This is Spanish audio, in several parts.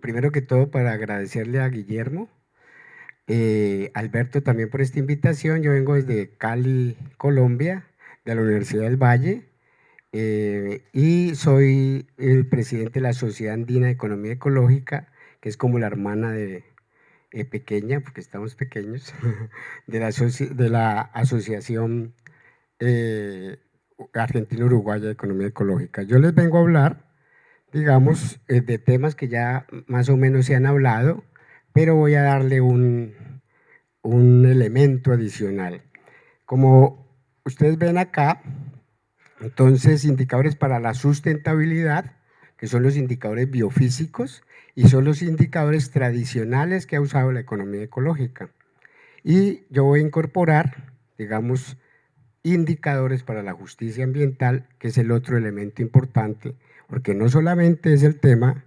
primero que todo para agradecerle a Guillermo, Alberto también por esta invitación. Yo vengo desde Cali, Colombia, de la Universidad del Valle, y soy el presidente de la Sociedad Andina de Economía Ecológica, que es como la hermana de pequeña, porque estamos pequeños, de la Asociación Argentina-Uruguaya de Economía Ecológica. Yo les vengo a hablar, digamos, de temas que ya más o menos se han hablado, pero voy a darle un elemento adicional. Como ustedes ven acá, entonces indicadores para la sustentabilidad, que son los indicadores biofísicos y son los indicadores tradicionales que ha usado la economía ecológica. Y yo voy a incorporar, digamos, indicadores para la justicia ambiental, que es el otro elemento importante, porque no solamente es el tema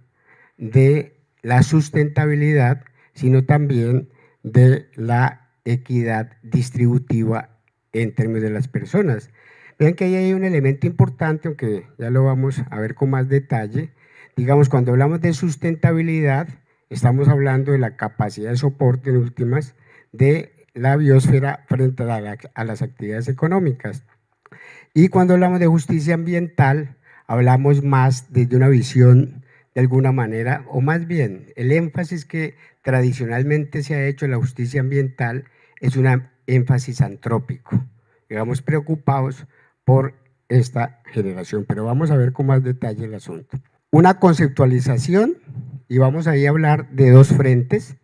de la sustentabilidad, sino también de la equidad distributiva en términos de las personas. Vean que ahí hay un elemento importante, aunque ya lo vamos a ver con más detalle. Digamos, cuando hablamos de sustentabilidad, estamos hablando de la capacidad de soporte en últimas de la biosfera frente a las actividades económicas. Y cuando hablamos de justicia ambiental, hablamos más desde una visión de alguna manera, o más bien, el énfasis que tradicionalmente se ha hecho en la justicia ambiental es un énfasis antrópico, digamos, preocupados por esta generación, pero vamos a ver con más detalle el asunto. Una conceptualización, y vamos ahí a hablar de dos frentes,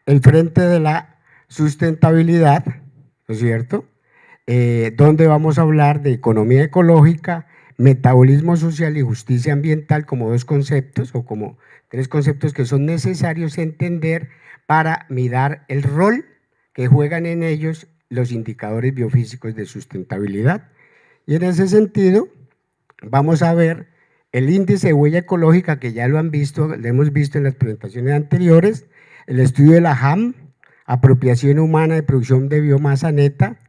el frente de la sustentabilidad, ¿no es cierto?, donde vamos a hablar de economía ecológica, metabolismo social y justicia ambiental como dos conceptos o como tres conceptos que son necesarios entender para mirar el rol que juegan en ellos los indicadores biofísicos de sustentabilidad. Y en ese sentido vamos a ver el índice de huella ecológica, que ya lo han visto, lo hemos visto en las presentaciones anteriores, el estudio de la HAM, apropiación humana de producción de biomasa neta,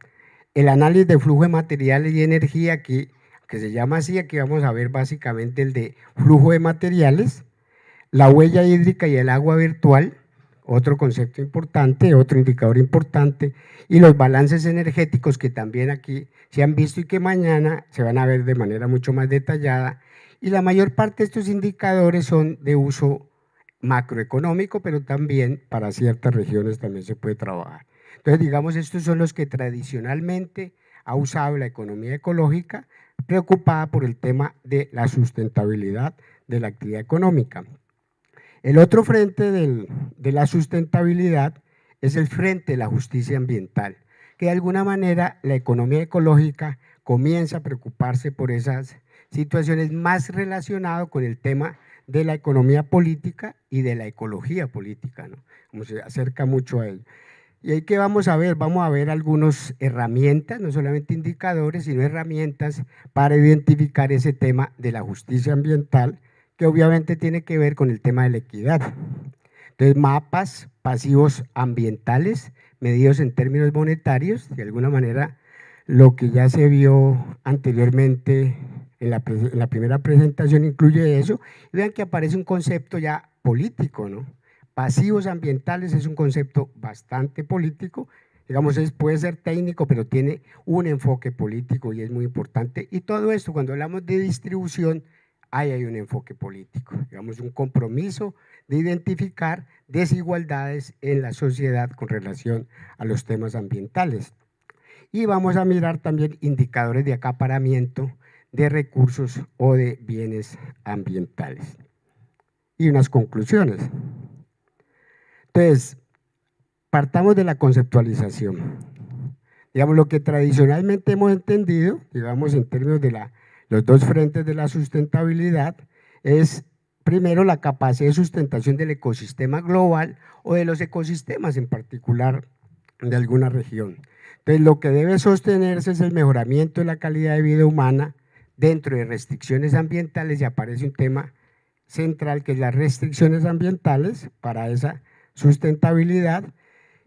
el análisis de flujo de materiales y energía, que se llama así, aquí vamos a ver básicamente el de flujo de materiales, la huella hídrica y el agua virtual, otro concepto importante, otro indicador importante, y los balances energéticos que también aquí se han visto y que mañana se van a ver de manera mucho más detallada, y la mayor parte de estos indicadores son de uso macroeconómico, pero también para ciertas regiones también se puede trabajar. Entonces, digamos, estos son los que tradicionalmente ha usado la economía ecológica, preocupada por el tema de la sustentabilidad de la actividad económica. El otro frente de la sustentabilidad es el frente de la justicia ambiental, que de alguna manera la economía ecológica comienza a preocuparse por esas situaciones más relacionadas con el tema de la economía política y de la ecología política, ¿no? Como se acerca mucho a ello. Y ahí que vamos a ver algunas herramientas, no solamente indicadores, sino herramientas para identificar ese tema de la justicia ambiental, que obviamente tiene que ver con el tema de la equidad. Entonces, mapas pasivos ambientales medidos en términos monetarios, de alguna manera lo que ya se vio anteriormente en la primera presentación incluye eso, y vean que aparece un concepto ya político, ¿no? Pasivos ambientales es un concepto bastante político, digamos, puede ser técnico, pero tiene un enfoque político y es muy importante. Y todo esto, cuando hablamos de distribución, ahí hay un enfoque político, digamos, un compromiso de identificar desigualdades en la sociedad con relación a los temas ambientales. Y vamos a mirar también indicadores de acaparamiento de recursos o de bienes ambientales. Y unas conclusiones. Entonces, partamos de la conceptualización. Digamos, lo que tradicionalmente hemos entendido, digamos, en términos de los dos frentes de la sustentabilidad, es primero la capacidad de sustentación del ecosistema global o de los ecosistemas en particular de alguna región. Entonces, lo que debe sostenerse es el mejoramiento de la calidad de vida humana dentro de restricciones ambientales, y aparece un tema central que es las restricciones ambientales para esa sustentabilidad.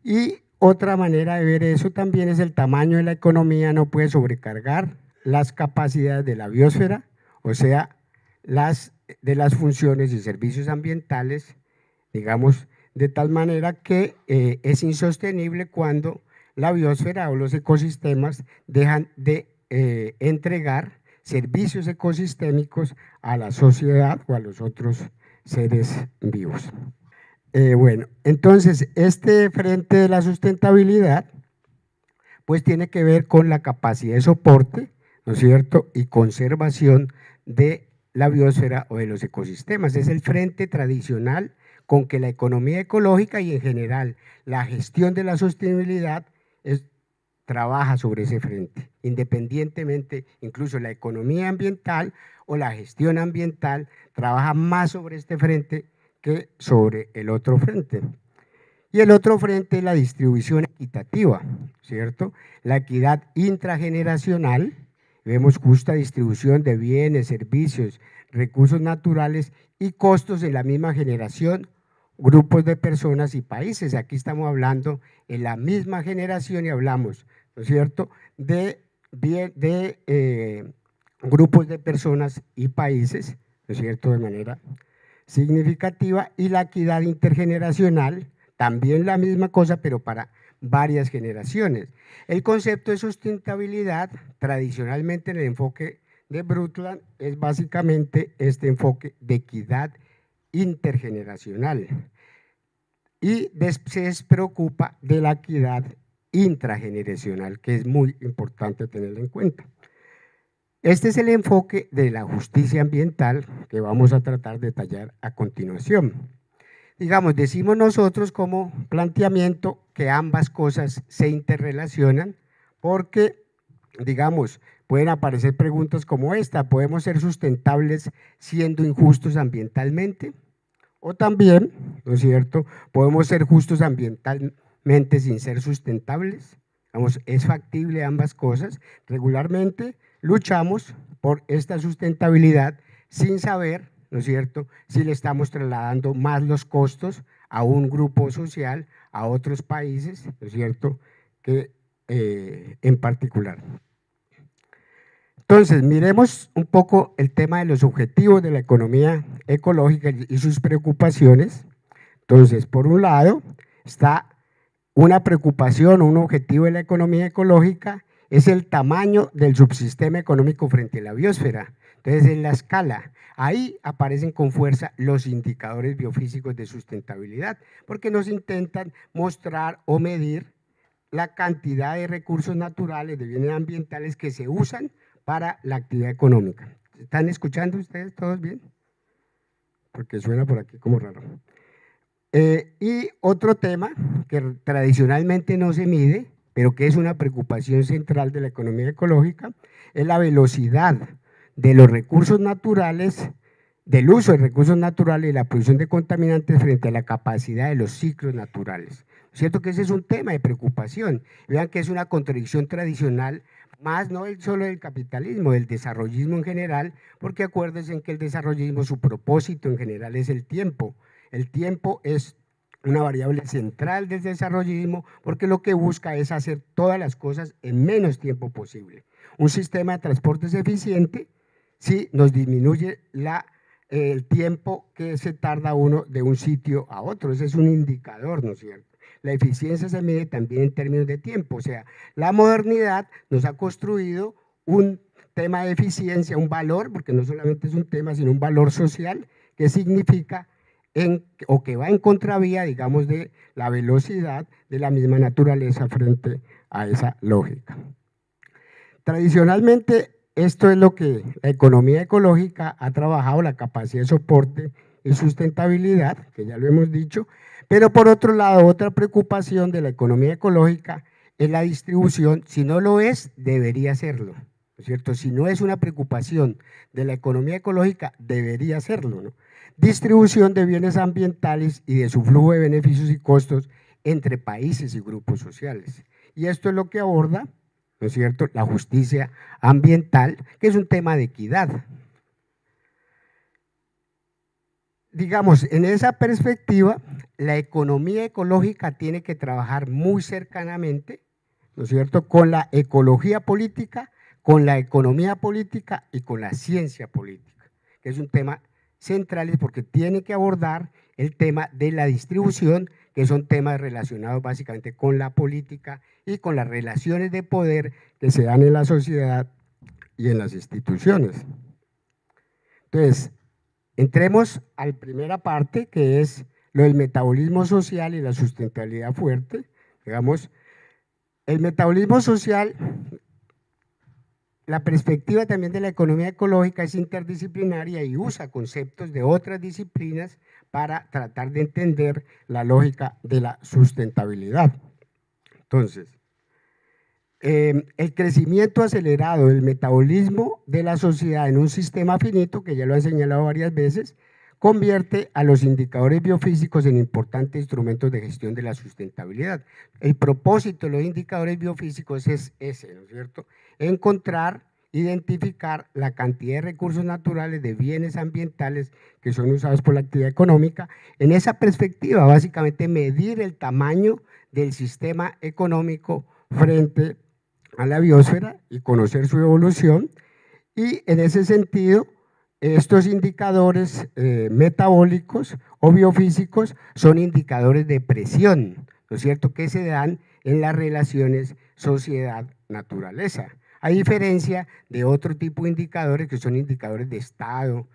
Y otra manera de ver eso también es el tamaño de la economía no puede sobrecargar las capacidades de la biosfera, o sea, las de las funciones y servicios ambientales, digamos, de tal manera que es insostenible cuando la biosfera o los ecosistemas dejan de entregar servicios ecosistémicos a la sociedad o a los otros seres vivos. Bueno, entonces este frente de la sustentabilidad pues tiene que ver con la capacidad de soporte, ¿no es cierto?, y conservación de la biosfera o de los ecosistemas. Es el frente tradicional con que la economía ecológica y en general la gestión de la sostenibilidad trabaja sobre ese frente, independientemente, incluso la economía ambiental o la gestión ambiental trabaja más sobre este frente que sobre el otro frente. Y el otro frente es la distribución equitativa, ¿cierto? La equidad intrageneracional, vemos justa distribución de bienes, servicios, recursos naturales y costos en la misma generación, grupos de personas y países. Aquí estamos hablando en la misma generación y hablamos, ¿no es cierto?, de grupos de personas y países, ¿no es cierto?, de manera significativa, y la equidad intergeneracional, también la misma cosa, pero para varias generaciones. El concepto de sustentabilidad, tradicionalmente en el enfoque de Brundtland, es básicamente este enfoque de equidad intergeneracional y se despreocupa de la equidad intrageneracional, que es muy importante tenerlo en cuenta. Este es el enfoque de la justicia ambiental que vamos a tratar de detallar a continuación. Digamos, decimos nosotros como planteamiento que ambas cosas se interrelacionan porque, digamos, pueden aparecer preguntas como esta: ¿podemos ser sustentables siendo injustos ambientalmente? O también, ¿no es cierto?, ¿podemos ser justos ambientalmente sin ser sustentables? Vamos, ¿es factible ambas cosas? Regularmente luchamos por esta sustentabilidad sin saber, ¿no es cierto?, si le estamos trasladando más los costos a un grupo social, a otros países, ¿no es cierto?, que en particular. Entonces, miremos un poco el tema de los objetivos de la economía ecológica y sus preocupaciones. Entonces, por un lado, está una preocupación, un objetivo de la economía ecológica, es el tamaño del subsistema económico frente a la biosfera. Entonces, en la escala, ahí aparecen con fuerza los indicadores biofísicos de sustentabilidad, porque nos intentan mostrar o medir la cantidad de recursos naturales, de bienes ambientales que se usan para la actividad económica. ¿Están escuchando ustedes todos bien? Porque suena por aquí como raro. Y otro tema que tradicionalmente no se mide, pero que es una preocupación central de la economía ecológica, es la velocidad de los recursos naturales, del uso de recursos naturales y la producción de contaminantes frente a la capacidad de los ciclos naturales. ¿Cierto que ese es un tema de preocupación? Vean que es una contradicción tradicional, más no solo del capitalismo, del desarrollismo en general, porque acuérdense que el desarrollismo, su propósito en general es el tiempo. El tiempo es una variable central del desarrollismo porque lo que busca es hacer todas las cosas en menos tiempo posible. Un sistema de transportes eficiente sí nos disminuye el tiempo que se tarda uno de un sitio a otro. Ese es un indicador, ¿no es cierto? La eficiencia se mide también en términos de tiempo. O sea, la modernidad nos ha construido un tema de eficiencia, un valor, porque no solamente es un tema, sino un valor social que significa o que va en contravía, digamos, de la velocidad de la misma naturaleza frente a esa lógica. Tradicionalmente, esto es lo que la economía ecológica ha trabajado, la capacidad de soporte y sustentabilidad, que ya lo hemos dicho, pero por otro lado, otra preocupación de la economía ecológica es la distribución. Si no lo es, debería serlo, ¿no es cierto? Si no es una preocupación de la economía ecológica, debería serlo, ¿no? Distribución de bienes ambientales y de su flujo de beneficios y costos entre países y grupos sociales. Y esto es lo que aborda, ¿no es cierto?, la justicia ambiental, que es un tema de equidad. Digamos, en esa perspectiva, la economía ecológica tiene que trabajar muy cercanamente, ¿no es cierto?, con la ecología política, con la economía política y con la ciencia política, que es un tema centrales porque tiene que abordar el tema de la distribución, que son temas relacionados básicamente con la política y con las relaciones de poder que se dan en la sociedad y en las instituciones. Entonces, entremos a la primera parte, que es lo del metabolismo social y la sustentabilidad fuerte. Digamos, el metabolismo social, la perspectiva también de la economía ecológica es interdisciplinaria y usa conceptos de otras disciplinas para tratar de entender la lógica de la sustentabilidad. Entonces, el crecimiento acelerado del metabolismo de la sociedad en un sistema finito, que ya lo han señalado varias veces, convierte a los indicadores biofísicos en importantes instrumentos de gestión de la sustentabilidad. El propósito de los indicadores biofísicos es ese, ¿no es cierto? Encontrar, identificar la cantidad de recursos naturales, de bienes ambientales que son usados por la actividad económica. En esa perspectiva, básicamente medir el tamaño del sistema económico frente a la biosfera y conocer su evolución, y en ese sentido estos indicadores metabólicos o biofísicos son indicadores de presión, ¿no es cierto?, que se dan en las relaciones sociedad-naturaleza, a diferencia de otro tipo de indicadores que son indicadores de estado,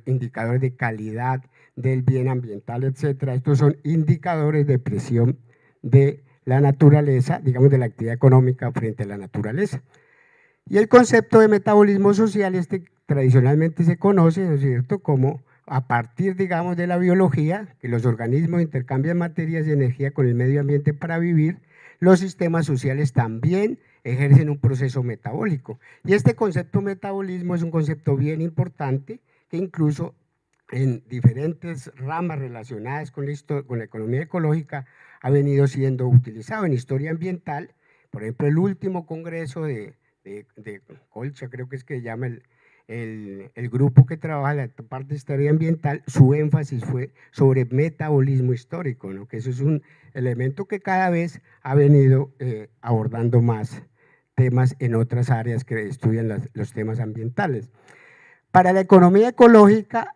indicadores de calidad del bien ambiental, etcétera. Estos son indicadores de presión de la naturaleza, digamos, de la actividad económica frente a la naturaleza. Y el concepto de metabolismo social, tradicionalmente se conoce, ¿no es cierto?, como a partir, digamos, de la biología, que los organismos intercambian materias y energía con el medio ambiente para vivir, los sistemas sociales también ejercen un proceso metabólico. Y este concepto metabolismo es un concepto bien importante que incluso en diferentes ramas relacionadas con la economía ecológica ha venido siendo utilizado. En historia ambiental, por ejemplo, el último congreso de Colcha, creo que es que se llama el grupo que trabaja la parte de historia ambiental, su énfasis fue sobre metabolismo histórico, ¿no?, que eso es un elemento que cada vez ha venido abordando más temas en otras áreas que estudian los temas ambientales. Para la economía ecológica,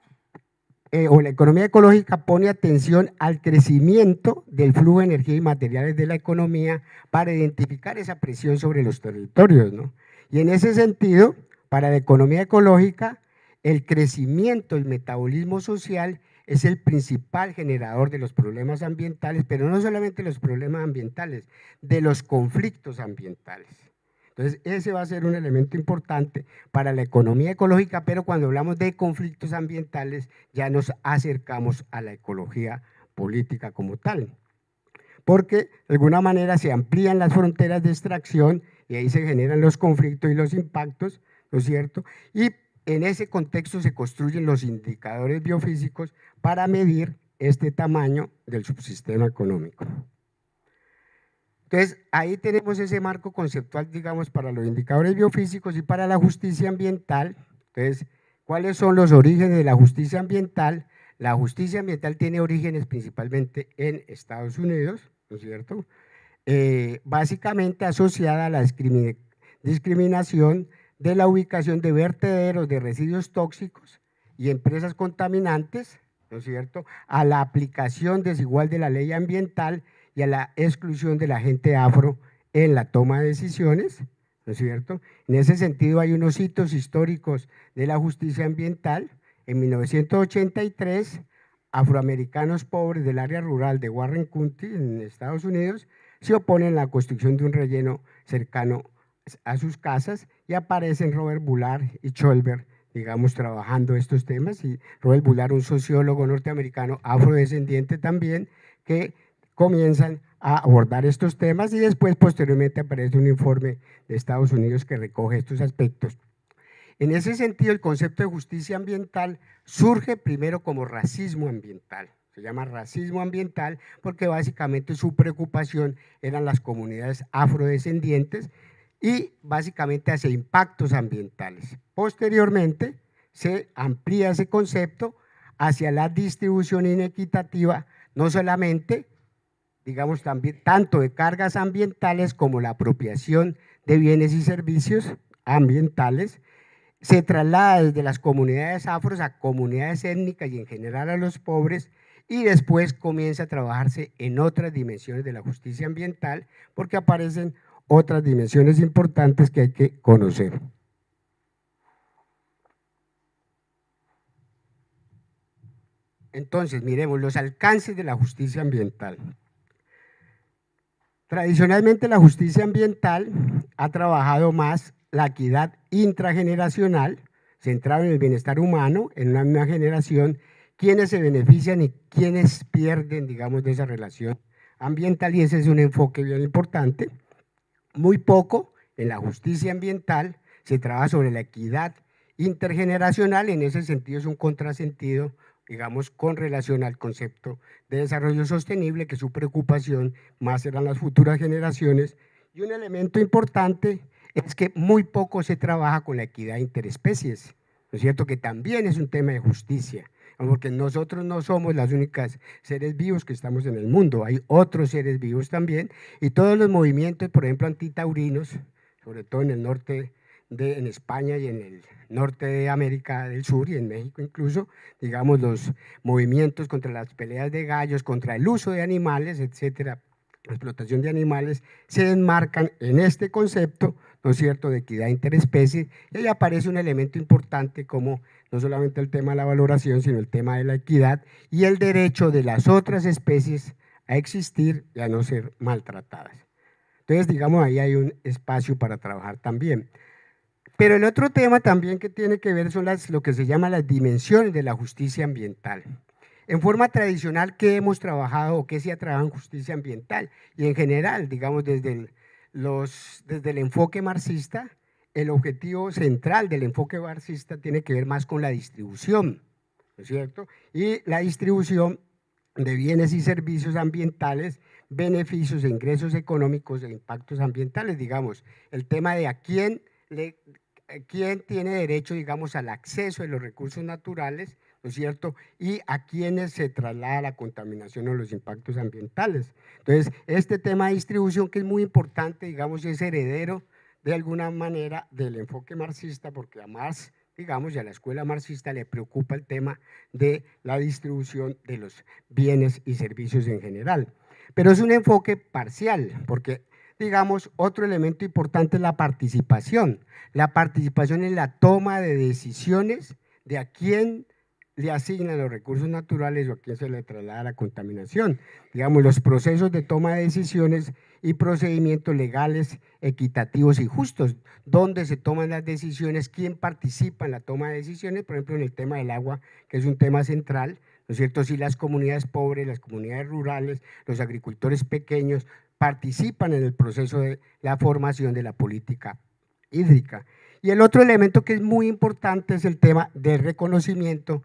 la economía ecológica pone atención al crecimiento del flujo de energía y materiales de la economía para identificar esa presión sobre los territorios, ¿no? Y en ese sentido, para la economía ecológica, el crecimiento, el metabolismo social es el principal generador de los problemas ambientales, pero no solamente los problemas ambientales, de los conflictos ambientales. Entonces, ese va a ser un elemento importante para la economía ecológica, pero cuando hablamos de conflictos ambientales ya nos acercamos a la ecología política como tal, porque de alguna manera se amplían las fronteras de extracción y ahí se generan los conflictos y los impactos, ¿no es cierto? Y en ese contexto se construyen los indicadores biofísicos para medir este tamaño del subsistema económico. Entonces, ahí tenemos ese marco conceptual, digamos, para los indicadores biofísicos y para la justicia ambiental. Entonces, ¿cuáles son los orígenes de la justicia ambiental? La justicia ambiental tiene orígenes principalmente en Estados Unidos, ¿no es cierto? Básicamente asociada a la discriminación de la ubicación de vertederos de residuos tóxicos y empresas contaminantes, ¿no es cierto?, a la aplicación desigual de la ley ambiental y a la exclusión de la gente afro en la toma de decisiones, ¿no es cierto? En ese sentido hay unos hitos históricos de la justicia ambiental. En 1983, afroamericanos pobres del área rural de Warren County, en Estados Unidos, se oponen a la construcción de un relleno cercano a sus casas y aparecen Robert Bullard y Cholbert, digamos, trabajando estos temas, y Robert Bullard, un sociólogo norteamericano afrodescendiente también, que comienzan a abordar estos temas y después posteriormente aparece un informe de Estados Unidos que recoge estos aspectos. En ese sentido, el concepto de justicia ambiental surge primero como racismo ambiental. Se llama racismo ambiental porque básicamente su preocupación eran las comunidades afrodescendientes y básicamente hace impactos ambientales. Posteriormente se amplía ese concepto hacia la distribución inequitativa, no solamente, digamos, también tanto de cargas ambientales como la apropiación de bienes y servicios ambientales, se traslada desde las comunidades afros a comunidades étnicas y en general a los pobres, y después comienza a trabajarse en otras dimensiones de la justicia ambiental, porque aparecen otras dimensiones importantes que hay que conocer. Entonces, miremos los alcances de la justicia ambiental. Tradicionalmente la justicia ambiental ha trabajado más la equidad intrageneracional, centrado en el bienestar humano, en una misma generación, quienes se benefician y quienes pierden, digamos, de esa relación ambiental, y ese es un enfoque bien importante. Muy poco en la justicia ambiental se trabaja sobre la equidad intergeneracional, en ese sentido es un contrasentido, digamos, con relación al concepto de desarrollo sostenible, que su preocupación más serán las futuras generaciones. Y un elemento importante es que muy poco se trabaja con la equidad interespecies, ¿no es cierto?, que también es un tema de justicia, porque nosotros no somos los únicos seres vivos que estamos en el mundo, hay otros seres vivos también, y todos los movimientos, por ejemplo, antitaurinos, sobre todo en el norte, en España y en el norte de América del Sur y en México incluso, digamos, los movimientos contra las peleas de gallos, contra el uso de animales, etcétera, la explotación de animales, se enmarcan en este concepto, ¿no es cierto?, de equidad interespecie, y ahí aparece un elemento importante como no solamente el tema de la valoración, sino el tema de la equidad y el derecho de las otras especies a existir y a no ser maltratadas. Entonces, digamos, ahí hay un espacio para trabajar también. Pero el otro tema también que tiene que ver son lo que se llama las dimensiones de la justicia ambiental. En forma tradicional, ¿qué hemos trabajado o qué se ha trabajado en justicia ambiental? Y en general, digamos, desde el enfoque marxista, el objetivo central del enfoque marxista tiene que ver más con la distribución, ¿no es cierto? Y la distribución de bienes y servicios ambientales, beneficios e ingresos económicos e impactos ambientales, digamos, el tema de quién tiene derecho, digamos, al acceso a los recursos naturales, ¿no es cierto?, y a quienes se traslada la contaminación o los impactos ambientales. Entonces, este tema de distribución, que es muy importante, digamos, es heredero de alguna manera del enfoque marxista, porque a Marx, digamos, y a la escuela marxista le preocupa el tema de la distribución de los bienes y servicios en general. Pero es un enfoque parcial, porque, digamos, otro elemento importante es la participación. La participación en la toma de decisiones de a quién le asignan los recursos naturales o a quién se le traslada la contaminación. Digamos, los procesos de toma de decisiones y procedimientos legales, equitativos y justos, dónde se toman las decisiones, quién participa en la toma de decisiones, por ejemplo, en el tema del agua, que es un tema central, ¿no es cierto? Si las comunidades pobres, las comunidades rurales, los agricultores pequeños participan en el proceso de la formación de la política hídrica. Y el otro elemento que es muy importante es el tema del reconocimiento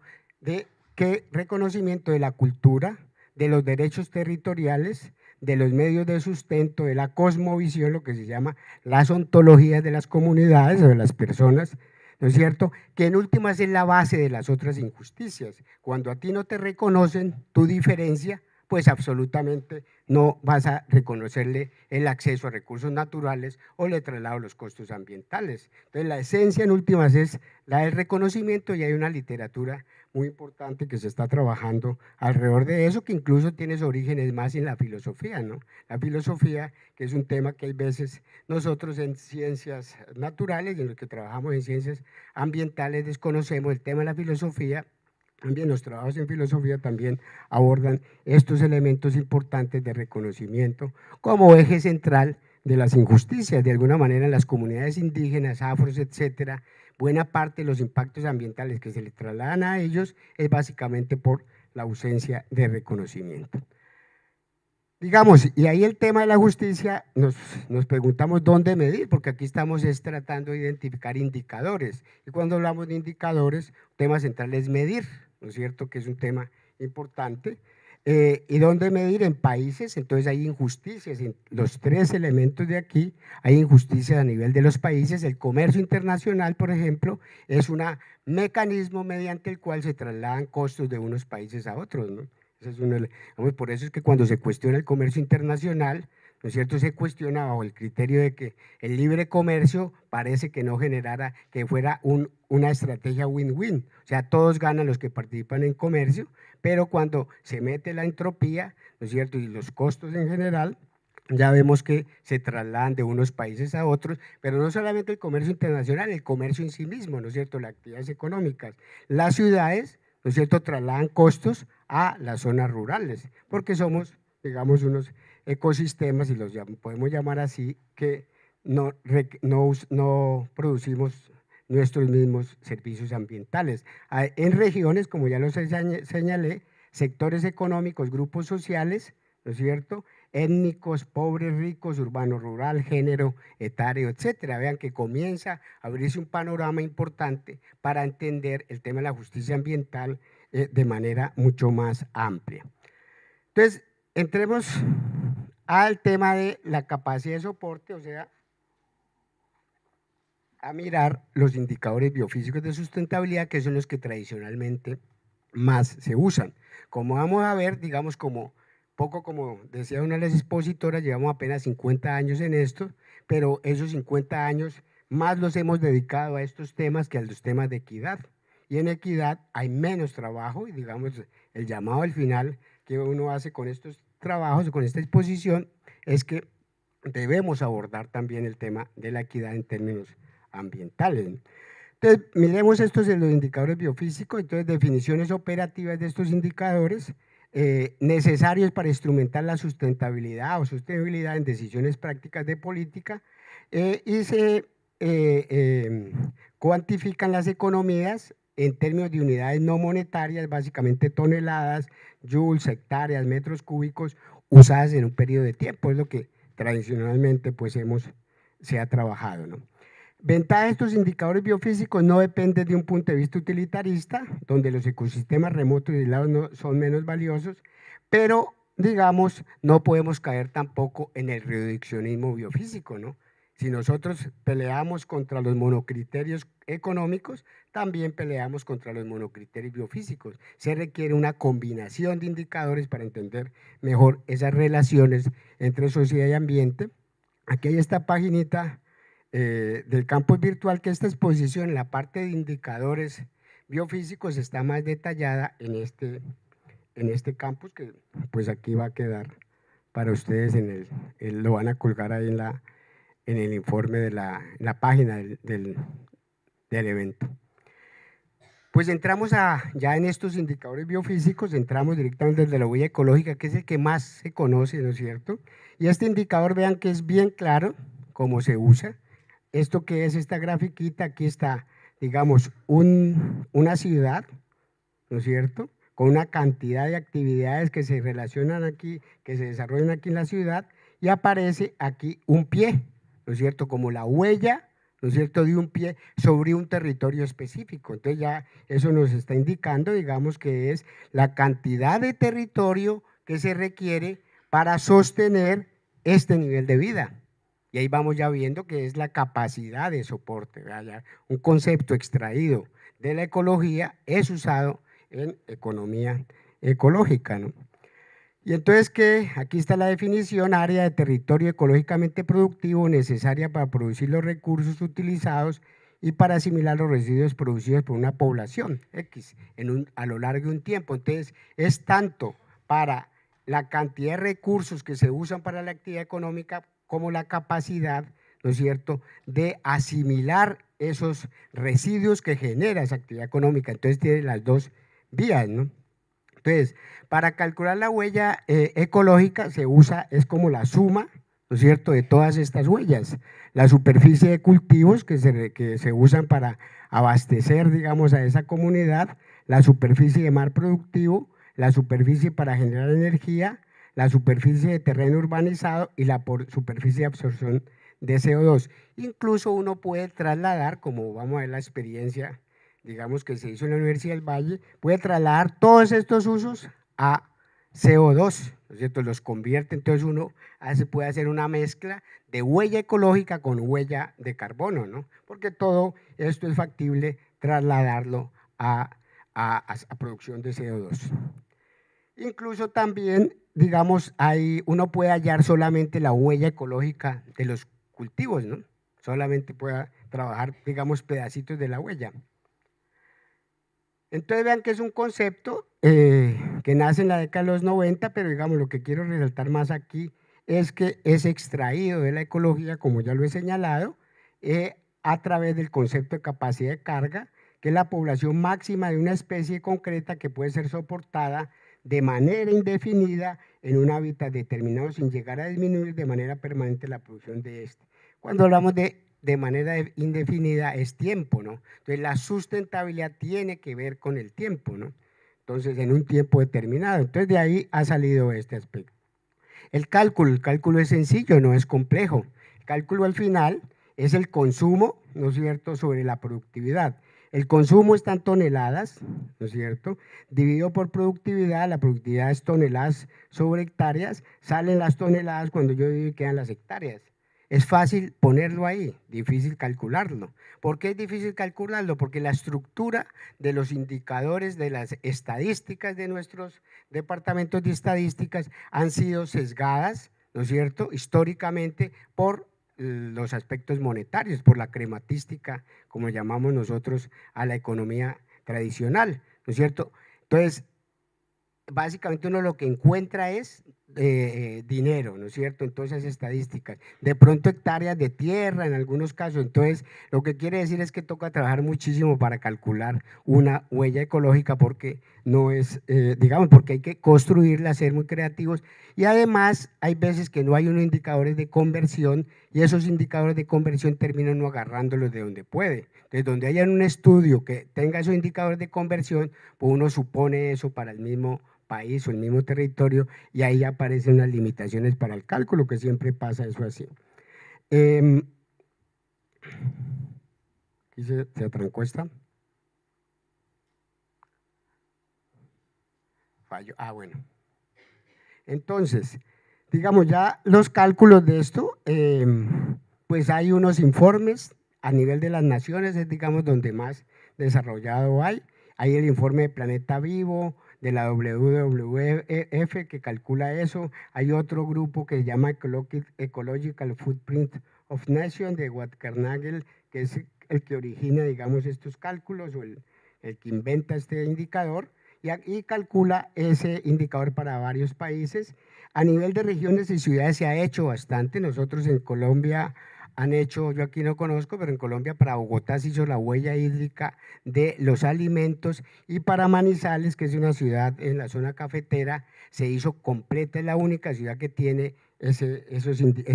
reconocimiento de la cultura, de los derechos territoriales, de los medios de sustento, de la cosmovisión, lo que se llama las ontologías de las comunidades o de las personas, ¿no es cierto?, que en últimas es la base de las otras injusticias. Cuando a ti no te reconocen tu diferencia, pues absolutamente no vas a reconocerle el acceso a recursos naturales o le traslado los costos ambientales. Entonces, la esencia en últimas es la del reconocimiento, y hay una literatura muy importante que se está trabajando alrededor de eso, que incluso tiene sus orígenes más en la filosofía, ¿no? La filosofía, que es un tema que hay veces nosotros en ciencias naturales, en los que trabajamos en ciencias ambientales, desconocemos el tema de la filosofía. También los trabajos en filosofía también abordan estos elementos importantes de reconocimiento como eje central de las injusticias. De alguna manera en las comunidades indígenas, afros, etcétera, buena parte de los impactos ambientales que se les trasladan a ellos es básicamente por la ausencia de reconocimiento. Digamos, y ahí el tema de la justicia, nos preguntamos dónde medir, porque aquí estamos tratando de identificar indicadores, y cuando hablamos de indicadores, el tema central es medir, ¿no es cierto?, que es un tema importante, y dónde medir en países. Entonces hay injusticias en los tres elementos de aquí, hay injusticias a nivel de los países. El comercio internacional, por ejemplo, es un mecanismo mediante el cual se trasladan costos de unos países a otros, ¿no? Por eso es que cuando se cuestiona el comercio internacional, ¿no es cierto?, se cuestiona bajo el criterio de que el libre comercio parece que no generara, que fuera una estrategia win-win, o sea, todos ganan los que participan en comercio, pero cuando se mete la entropía, ¿no es cierto?, y los costos en general, ya vemos que se trasladan de unos países a otros, pero no solamente el comercio internacional, el comercio en sí mismo, ¿no es cierto?, las actividades económicas. Las ciudades, ¿no es cierto?, trasladan costos a las zonas rurales, porque somos, digamos, unos ecosistemas, y los podemos llamar así, que no producimos nuestros mismos servicios ambientales. En regiones, como ya los señalé, sectores económicos, grupos sociales, ¿no es cierto?, étnicos, pobres, ricos, urbano, rural, género, etario, etcétera. Vean que comienza a abrirse un panorama importante para entender el tema de la justicia ambiental de manera mucho más amplia. Entonces, entremos al tema de la capacidad de soporte, o sea, a mirar los indicadores biofísicos de sustentabilidad, que son los que tradicionalmente más se usan. Como vamos a ver, digamos, como decía una de las expositoras, llevamos apenas 50 años en esto, pero esos 50 años más los hemos dedicado a estos temas que a los temas de equidad. Y en equidad hay menos trabajo, y digamos, el llamado al final que uno hace con estos trabajos, con esta exposición, es que debemos abordar también el tema de la equidad en términos ambientales. Entonces, miremos estos en los indicadores biofísicos, entonces definiciones operativas de estos indicadores necesarios para instrumentar la sustentabilidad o sostenibilidad en decisiones prácticas de política y se cuantifican las economías en términos de unidades no monetarias, básicamente toneladas, joules, hectáreas, metros cúbicos, usadas en un periodo de tiempo, es lo que tradicionalmente pues se ha trabajado, ¿no? Ventaja de estos indicadores biofísicos no depende de un punto de vista utilitarista, donde los ecosistemas remotos y aislados no, son menos valiosos, pero digamos, no podemos caer tampoco en el reduccionismo biofísico, ¿no? Si nosotros peleamos contra los monocriterios económicos, también peleamos contra los monocriterios biofísicos. Se requiere una combinación de indicadores para entender mejor esas relaciones entre sociedad y ambiente. Aquí hay esta paginita del campus virtual, que esta exposición en la parte de indicadores biofísicos está más detallada en este campus, que pues aquí va a quedar para ustedes, lo van a colgar ahí en el informe de la página del evento. Pues entramos ya en estos indicadores biofísicos, entramos directamente desde la huella ecológica, que es el que más se conoce, ¿no es cierto? Y este indicador, vean que es bien claro cómo se usa. Esto que es esta grafiquita, aquí está, digamos, una ciudad, ¿no es cierto?, con una cantidad de actividades que se relacionan aquí, que se desarrollan aquí en la ciudad, y aparece aquí un pie, ¿no es cierto?, como la huella, ¿no es cierto?, de un pie sobre un territorio específico. Entonces ya eso nos está indicando, digamos, que es la cantidad de territorio que se requiere para sostener este nivel de vida. Y ahí vamos ya viendo que es la capacidad de soporte, ¿verdad? Un concepto extraído de la ecología es usado en economía ecológica, ¿no? Y entonces, ¿qué? Aquí está la definición: área de territorio ecológicamente productivo necesaria para producir los recursos utilizados y para asimilar los residuos producidos por una población X a lo largo de un tiempo. Entonces, es tanto para la cantidad de recursos que se usan para la actividad económica como la capacidad, ¿no es cierto?, de asimilar esos residuos que genera esa actividad económica. Entonces, tiene las dos vías, ¿no? Entonces, para calcular la huella ecológica se usa, es como la suma, ¿no es cierto?, de todas estas huellas. La superficie de cultivos que se usan para abastecer, digamos, a esa comunidad, la superficie de mar productivo, la superficie para generar energía, la superficie de terreno urbanizado y la superficie de absorción de CO2. Incluso uno puede trasladar, como vamos a ver la experiencia, digamos, que se hizo en la Universidad del Valle, puede trasladar todos estos usos a CO2, ¿no es cierto? Los convierte, entonces uno puede hacer una mezcla de huella ecológica con huella de carbono, ¿no? Porque todo esto es factible trasladarlo a producción de CO2. Incluso también digamos, uno puede hallar solamente la huella ecológica de los cultivos, ¿no? Solamente pueda trabajar, digamos, pedacitos de la huella. Entonces vean que es un concepto que nace en la década de los 90, pero digamos lo que quiero resaltar más aquí es que es extraído de la ecología, como ya lo he señalado, a través del concepto de capacidad de carga, que es la población máxima de una especie concreta que puede ser soportada de manera indefinida en un hábitat determinado sin llegar a disminuir de manera permanente la producción de este. Cuando hablamos de manera indefinida es tiempo, ¿no? Entonces la sustentabilidad tiene que ver con el tiempo, ¿no? Entonces en un tiempo determinado. Entonces de ahí ha salido este aspecto. El cálculo es sencillo, no es complejo. El cálculo al final es el consumo, ¿no es cierto?, sobre la productividad. El consumo está en toneladas, ¿no es cierto?, dividido por productividad, la productividad es toneladas sobre hectáreas, salen las toneladas cuando yo divido y quedan las hectáreas. Es fácil ponerlo ahí, difícil calcularlo. ¿Por qué es difícil calcularlo? Porque la estructura de los indicadores de las estadísticas de nuestros departamentos de estadísticas han sido sesgadas, ¿no es cierto?, históricamente por los aspectos monetarios, por la crematística, como llamamos nosotros a la economía tradicional, ¿no es cierto? Entonces, básicamente uno lo que encuentra es dinero, ¿no es cierto?, en todas esas estadísticas. De pronto hectáreas de tierra en algunos casos. Entonces, lo que quiere decir es que toca trabajar muchísimo para calcular una huella ecológica porque no es, digamos, porque hay que construirla, ser muy creativos y además hay veces que no hay unos indicadores de conversión y esos indicadores de conversión terminan no agarrándolos de donde puede. Entonces, donde haya un estudio que tenga esos indicadores de conversión, pues uno supone eso para el mismo país o el mismo territorio y ahí aparecen unas limitaciones para el cálculo, que siempre pasa eso así. Aquí se atrancó esta. Fallo. Bueno. Entonces, digamos ya los cálculos de esto, pues hay unos informes a nivel de las naciones, es digamos donde más desarrollado hay. Hay el informe de Planeta Vivo, de la WWF que calcula eso. Hay otro grupo que se llama Ecological Footprint of Nation de Wattkernagel, que es el que origina, digamos, estos cálculos o el que inventa este indicador y calcula ese indicador para varios países. A nivel de regiones y ciudades se ha hecho bastante. Nosotros en Colombia han hecho, yo aquí no conozco, pero en Colombia para Bogotá se hizo la huella hídrica de los alimentos y para Manizales, que es una ciudad en la zona cafetera, se hizo completa, es la única ciudad que tiene ese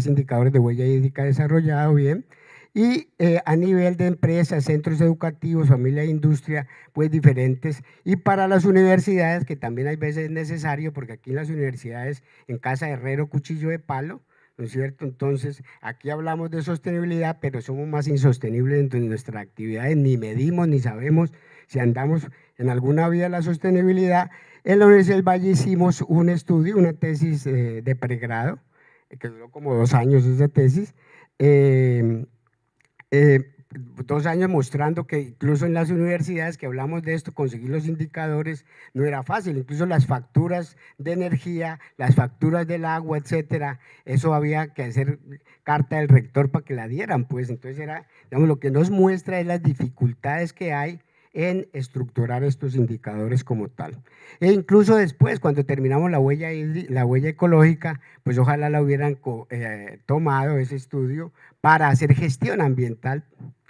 indicador de huella hídrica desarrollado bien. Y a nivel de empresas, centros educativos, familia e industria, pues diferentes. Y para las universidades, que también hay veces es necesario, porque aquí en las universidades, en casa de herrero, cuchillo de palo, ¿no es cierto? Entonces, aquí hablamos de sostenibilidad, pero somos más insostenibles en nuestras actividades, ni medimos, ni sabemos si andamos en alguna vía de la sostenibilidad. En la Universidad del Valle hicimos un estudio, una tesis de pregrado, que duró como 2 años esa tesis, 2 años mostrando que incluso en las universidades que hablamos de esto, conseguir los indicadores no era fácil, incluso las facturas de energía, las facturas del agua, etcétera, eso había que hacer carta del rector para que la dieran, pues entonces era, digamos, lo que nos muestra es las dificultades que hay en estructurar estos indicadores como tal. E incluso después, cuando terminamos la huella ecológica, pues ojalá la hubieran tomado ese estudio para hacer gestión ambiental,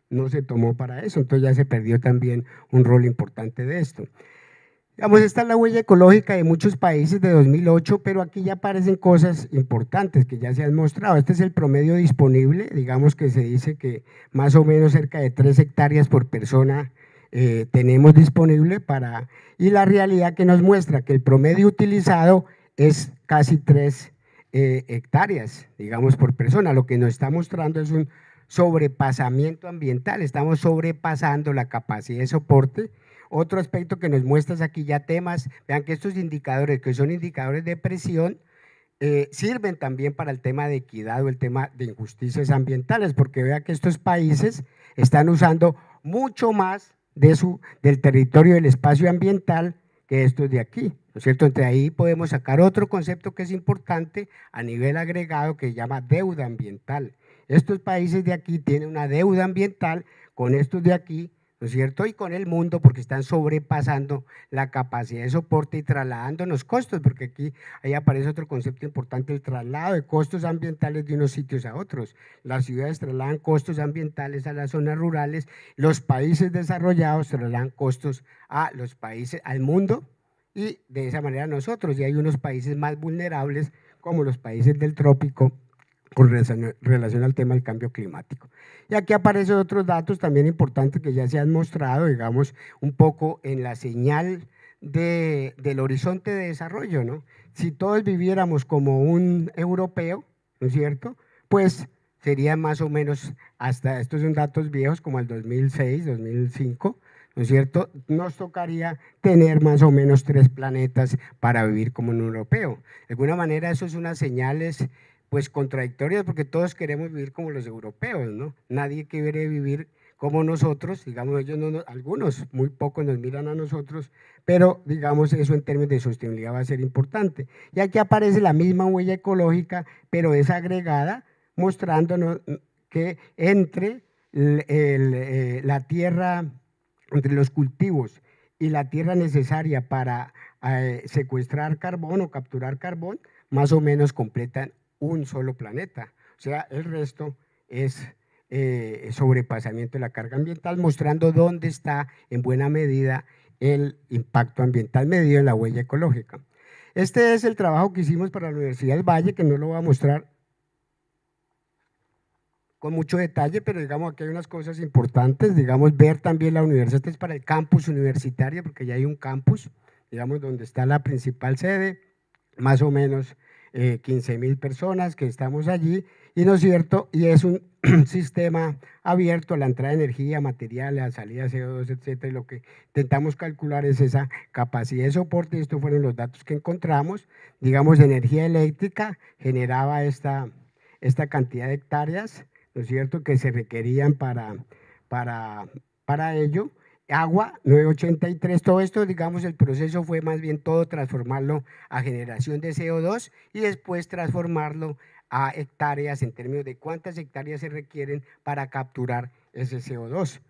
no se tomó para eso, entonces ya se perdió también un rol importante de esto. Digamos, esta es la huella ecológica de muchos países de 2008, pero aquí ya aparecen cosas importantes que ya se han mostrado. Este es el promedio disponible, digamos que se dice que más o menos cerca de 3 hectáreas por persona tenemos disponible para, y la realidad que nos muestra que el promedio utilizado es casi 3 hectáreas, digamos, por persona. Lo que nos está mostrando es un sobrepasamiento ambiental, estamos sobrepasando la capacidad de soporte. Otro aspecto que nos muestra es aquí ya temas, vean que estos indicadores, que son indicadores de presión, sirven también para el tema de equidad o el tema de injusticias ambientales, porque vean que estos países están usando mucho más del territorio del espacio ambiental que estos de aquí, ¿no es cierto? Entonces ahí podemos sacar otro concepto que es importante a nivel agregado que se llama deuda ambiental. Estos países de aquí tienen una deuda ambiental con estos de aquí, ¿no es cierto? Y con el mundo porque están sobrepasando la capacidad de soporte y trasladándonos costos, porque aquí ahí aparece otro concepto importante, el traslado de costos ambientales de unos sitios a otros. Las ciudades trasladan costos ambientales a las zonas rurales, los países desarrollados trasladan costos a los países, al mundo, y de esa manera nosotros, y hay unos países más vulnerables como los países del trópico con relación al tema del cambio climático. Y aquí aparecen otros datos también importantes que ya se han mostrado, digamos, un poco en la señal del horizonte de desarrollo, ¿no? Si todos viviéramos como un europeo, ¿no es cierto? Pues sería más o menos, hasta estos son datos viejos como el 2006, 2005, ¿no es cierto? Nos tocaría tener más o menos 3 planetas para vivir como un europeo. De alguna manera eso es unas señales pues contradictorias porque todos queremos vivir como los europeos, ¿no? Nadie quiere vivir como nosotros, digamos, ellos no, algunos, muy pocos nos miran a nosotros, pero digamos eso en términos de sostenibilidad va a ser importante. Y aquí aparece la misma huella ecológica, pero es agregada, mostrándonos que entre la tierra, entre los cultivos y la tierra necesaria para secuestrar carbón o capturar carbón, más o menos completan un solo planeta. O sea, el resto es sobrepasamiento de la carga ambiental, mostrando dónde está en buena medida el impacto ambiental medido en la huella ecológica. Este es el trabajo que hicimos para la Universidad del Valle, que no lo voy a mostrar con mucho detalle, pero digamos aquí hay unas cosas importantes, digamos ver también la universidad, este es para el campus universitario, porque ya hay un campus, digamos donde está la principal sede, más o menos 15.000 personas que estamos allí, y no es cierto, y es un sistema abierto a la entrada de energía, material, a la salida de CO2, etcétera, y lo que intentamos calcular es esa capacidad de soporte, y estos fueron los datos que encontramos, digamos, energía eléctrica generaba esta cantidad de hectáreas, ¿no es cierto?, que se requerían para ello. Agua, 983, todo esto, digamos, el proceso fue más bien todo transformarlo a generación de CO2 y después transformarlo a hectáreas en términos de cuántas hectáreas se requieren para capturar ese CO2.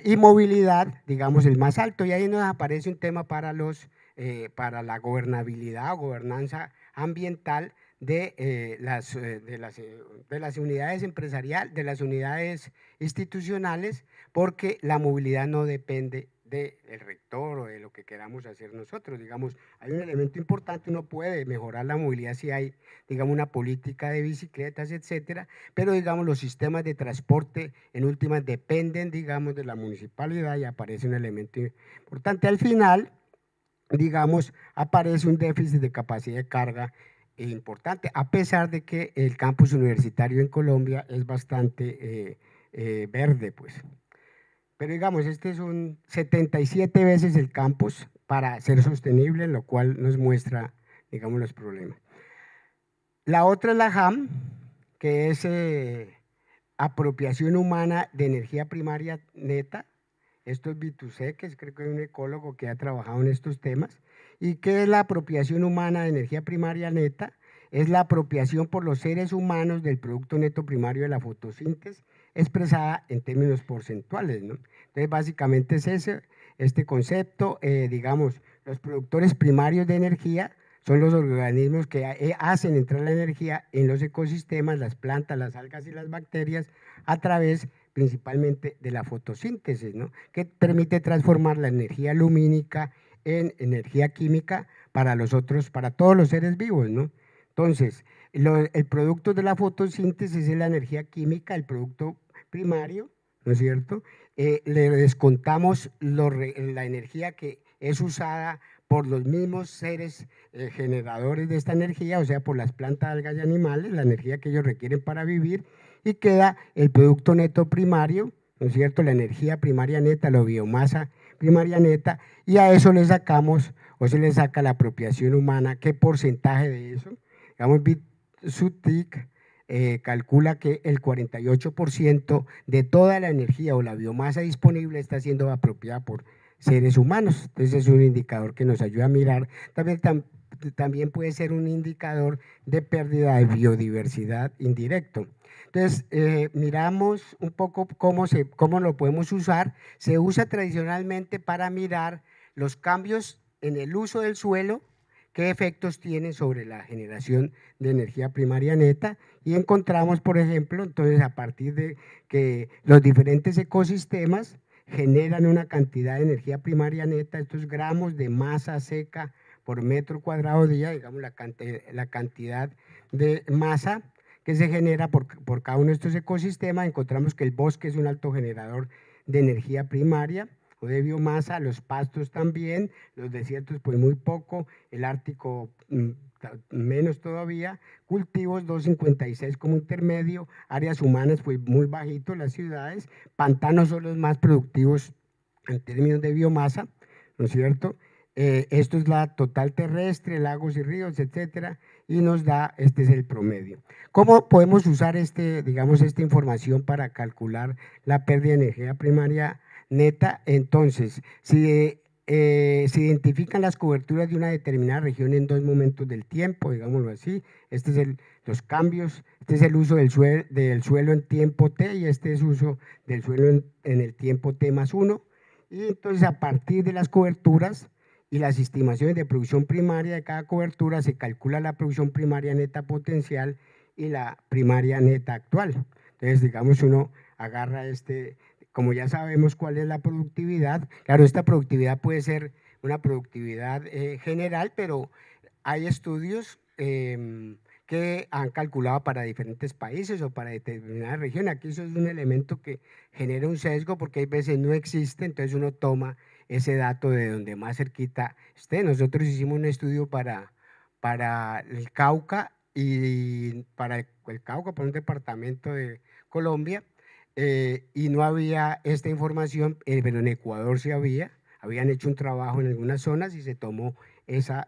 Y movilidad, digamos, el más alto, y ahí nos aparece un tema para la gobernabilidad o gobernanza ambiental de las unidades empresariales, de las unidades institucionales, porque la movilidad no depende del rector o de lo que queramos hacer nosotros. Digamos, hay un elemento importante, uno puede mejorar la movilidad si hay, digamos, una política de bicicletas, etcétera, pero digamos, los sistemas de transporte en últimas dependen, digamos, de la municipalidad y aparece un elemento importante. Al final, digamos, aparece un déficit de capacidad de carga importante, a pesar de que el campus universitario en Colombia es bastante verde, pues. Pero digamos, este es un 77 veces el campus para ser sostenible, lo cual nos muestra, digamos, los problemas. La otra es la JAM, que es apropiación humana de energía primaria neta. Esto es Bituse, que creo que es un ecólogo que ha trabajado en estos temas. ¿Y qué es la apropiación humana de energía primaria neta? Es la apropiación por los seres humanos del producto neto primario de la fotosíntesis, expresada en términos porcentuales, ¿no? Entonces, básicamente es este concepto, digamos, los productores primarios de energía son los organismos que hacen entrar la energía en los ecosistemas, las plantas, las algas y las bacterias, a través principalmente de la fotosíntesis, ¿no?, que permite transformar la energía lumínica en energía química para todos los seres vivos, ¿no? Entonces, el producto de la fotosíntesis es la energía química, el producto primario, ¿no es cierto? Le descontamos la energía que es usada por los mismos seres generadores de esta energía, o sea, por las plantas, algas y animales, la energía que ellos requieren para vivir, y queda el producto neto primario, ¿no es cierto?, la energía primaria neta, la biomasa primaria neta, y a eso le sacamos, o se le saca la apropiación humana. ¿Qué porcentaje de eso? Digamos, BitSutic calcula que el 48% de toda la energía o la biomasa disponible está siendo apropiada por seres humanos. Entonces es un indicador que nos ayuda a mirar. También puede ser un indicador de pérdida de biodiversidad indirecto. Entonces, miramos un poco cómo lo podemos usar. Se usa tradicionalmente para mirar los cambios en el uso del suelo, qué efectos tienen sobre la generación de energía primaria neta, y encontramos, por ejemplo, entonces a partir de que los diferentes ecosistemas generan una cantidad de energía primaria neta, estos gramos de masa seca por metro cuadrado día, digamos la cantidad de masa que se genera por cada uno de estos ecosistemas. Encontramos que el bosque es un alto generador de energía primaria o de biomasa, los pastos también, los desiertos pues muy poco, el Ártico menos todavía, cultivos 2,56 como intermedio, áreas humanas pues muy bajito, las ciudades, pantanos son los más productivos en términos de biomasa, ¿no es cierto? Esto es la total terrestre, lagos y ríos, etcétera, y nos da, este es el promedio. ¿Cómo podemos usar digamos, esta información para calcular la pérdida de energía primaria neta? Entonces, si se identifican las coberturas de una determinada región en dos momentos del tiempo, digámoslo así, este es los cambios, este es el uso del suelo en tiempo t y este es uso del suelo en el tiempo t más 1, y entonces a partir de las coberturas y las estimaciones de producción primaria de cada cobertura se calcula la producción primaria neta potencial y la primaria neta actual. Entonces, digamos, uno agarra como ya sabemos cuál es la productividad, claro, esta productividad puede ser una productividad general, pero hay estudios que han calculado para diferentes países o para determinada región. Aquí eso es un elemento que genera un sesgo porque hay veces no existe, entonces uno toma ese dato de donde más cerquita esté. Nosotros hicimos un estudio para el Cauca y para el Cauca, para un departamento de Colombia, y no había esta información, pero en Ecuador sí habían hecho un trabajo en algunas zonas y se tomó ese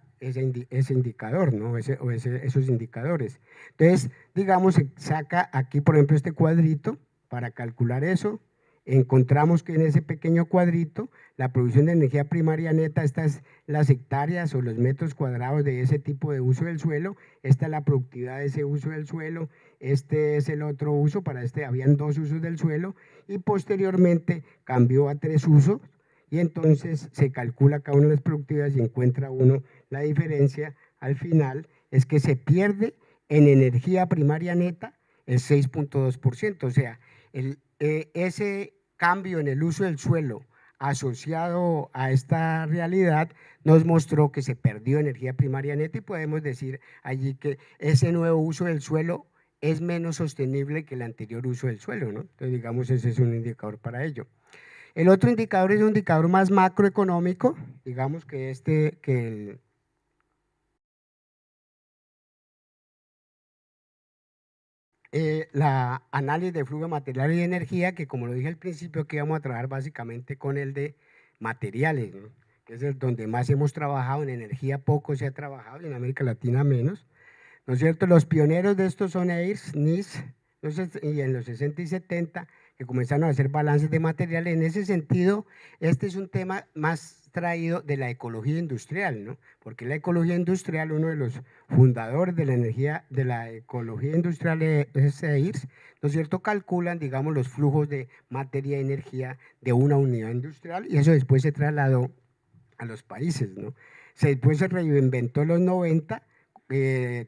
indicador, ¿no? Esos indicadores. Entonces, digamos, se saca aquí, por ejemplo, este cuadrito para calcular eso. Encontramos que en ese pequeño cuadrito la producción de energía primaria neta, estas las hectáreas o los metros cuadrados de ese tipo de uso del suelo, esta es la productividad de ese uso del suelo, este es el otro uso, para este habían dos usos del suelo y posteriormente cambió a 3 usos y entonces se calcula cada una de las productividades y encuentra uno la diferencia. Al final es que se pierde en energía primaria neta el 6,2%, o sea, ese cambio en el uso del suelo asociado a esta realidad nos mostró que se perdió energía primaria neta y podemos decir allí que ese nuevo uso del suelo es menos sostenible que el anterior uso del suelo, ¿no? Entonces, digamos, ese es un indicador para ello. El otro indicador es un indicador más macroeconómico, digamos que la análisis de flujo de material y de energía, que como lo dije al principio, que íbamos a trabajar básicamente con el de materiales, ¿no? Que es el donde más hemos trabajado. En energía poco se ha trabajado y en América Latina menos, ¿no es cierto? Los pioneros de estos son EIRS, NIS, y en los 60 y 70 que comenzaron a hacer balances de materiales. En ese sentido, este es un tema más traído de la ecología industrial, ¿no? Porque la ecología industrial, uno de los fundadores de la energía, de la ecología industrial es EIRS, ¿no es cierto? Calculan, digamos, los flujos de materia y energía de una unidad industrial y eso después se trasladó a los países, ¿no? Después se reinventó en los 90,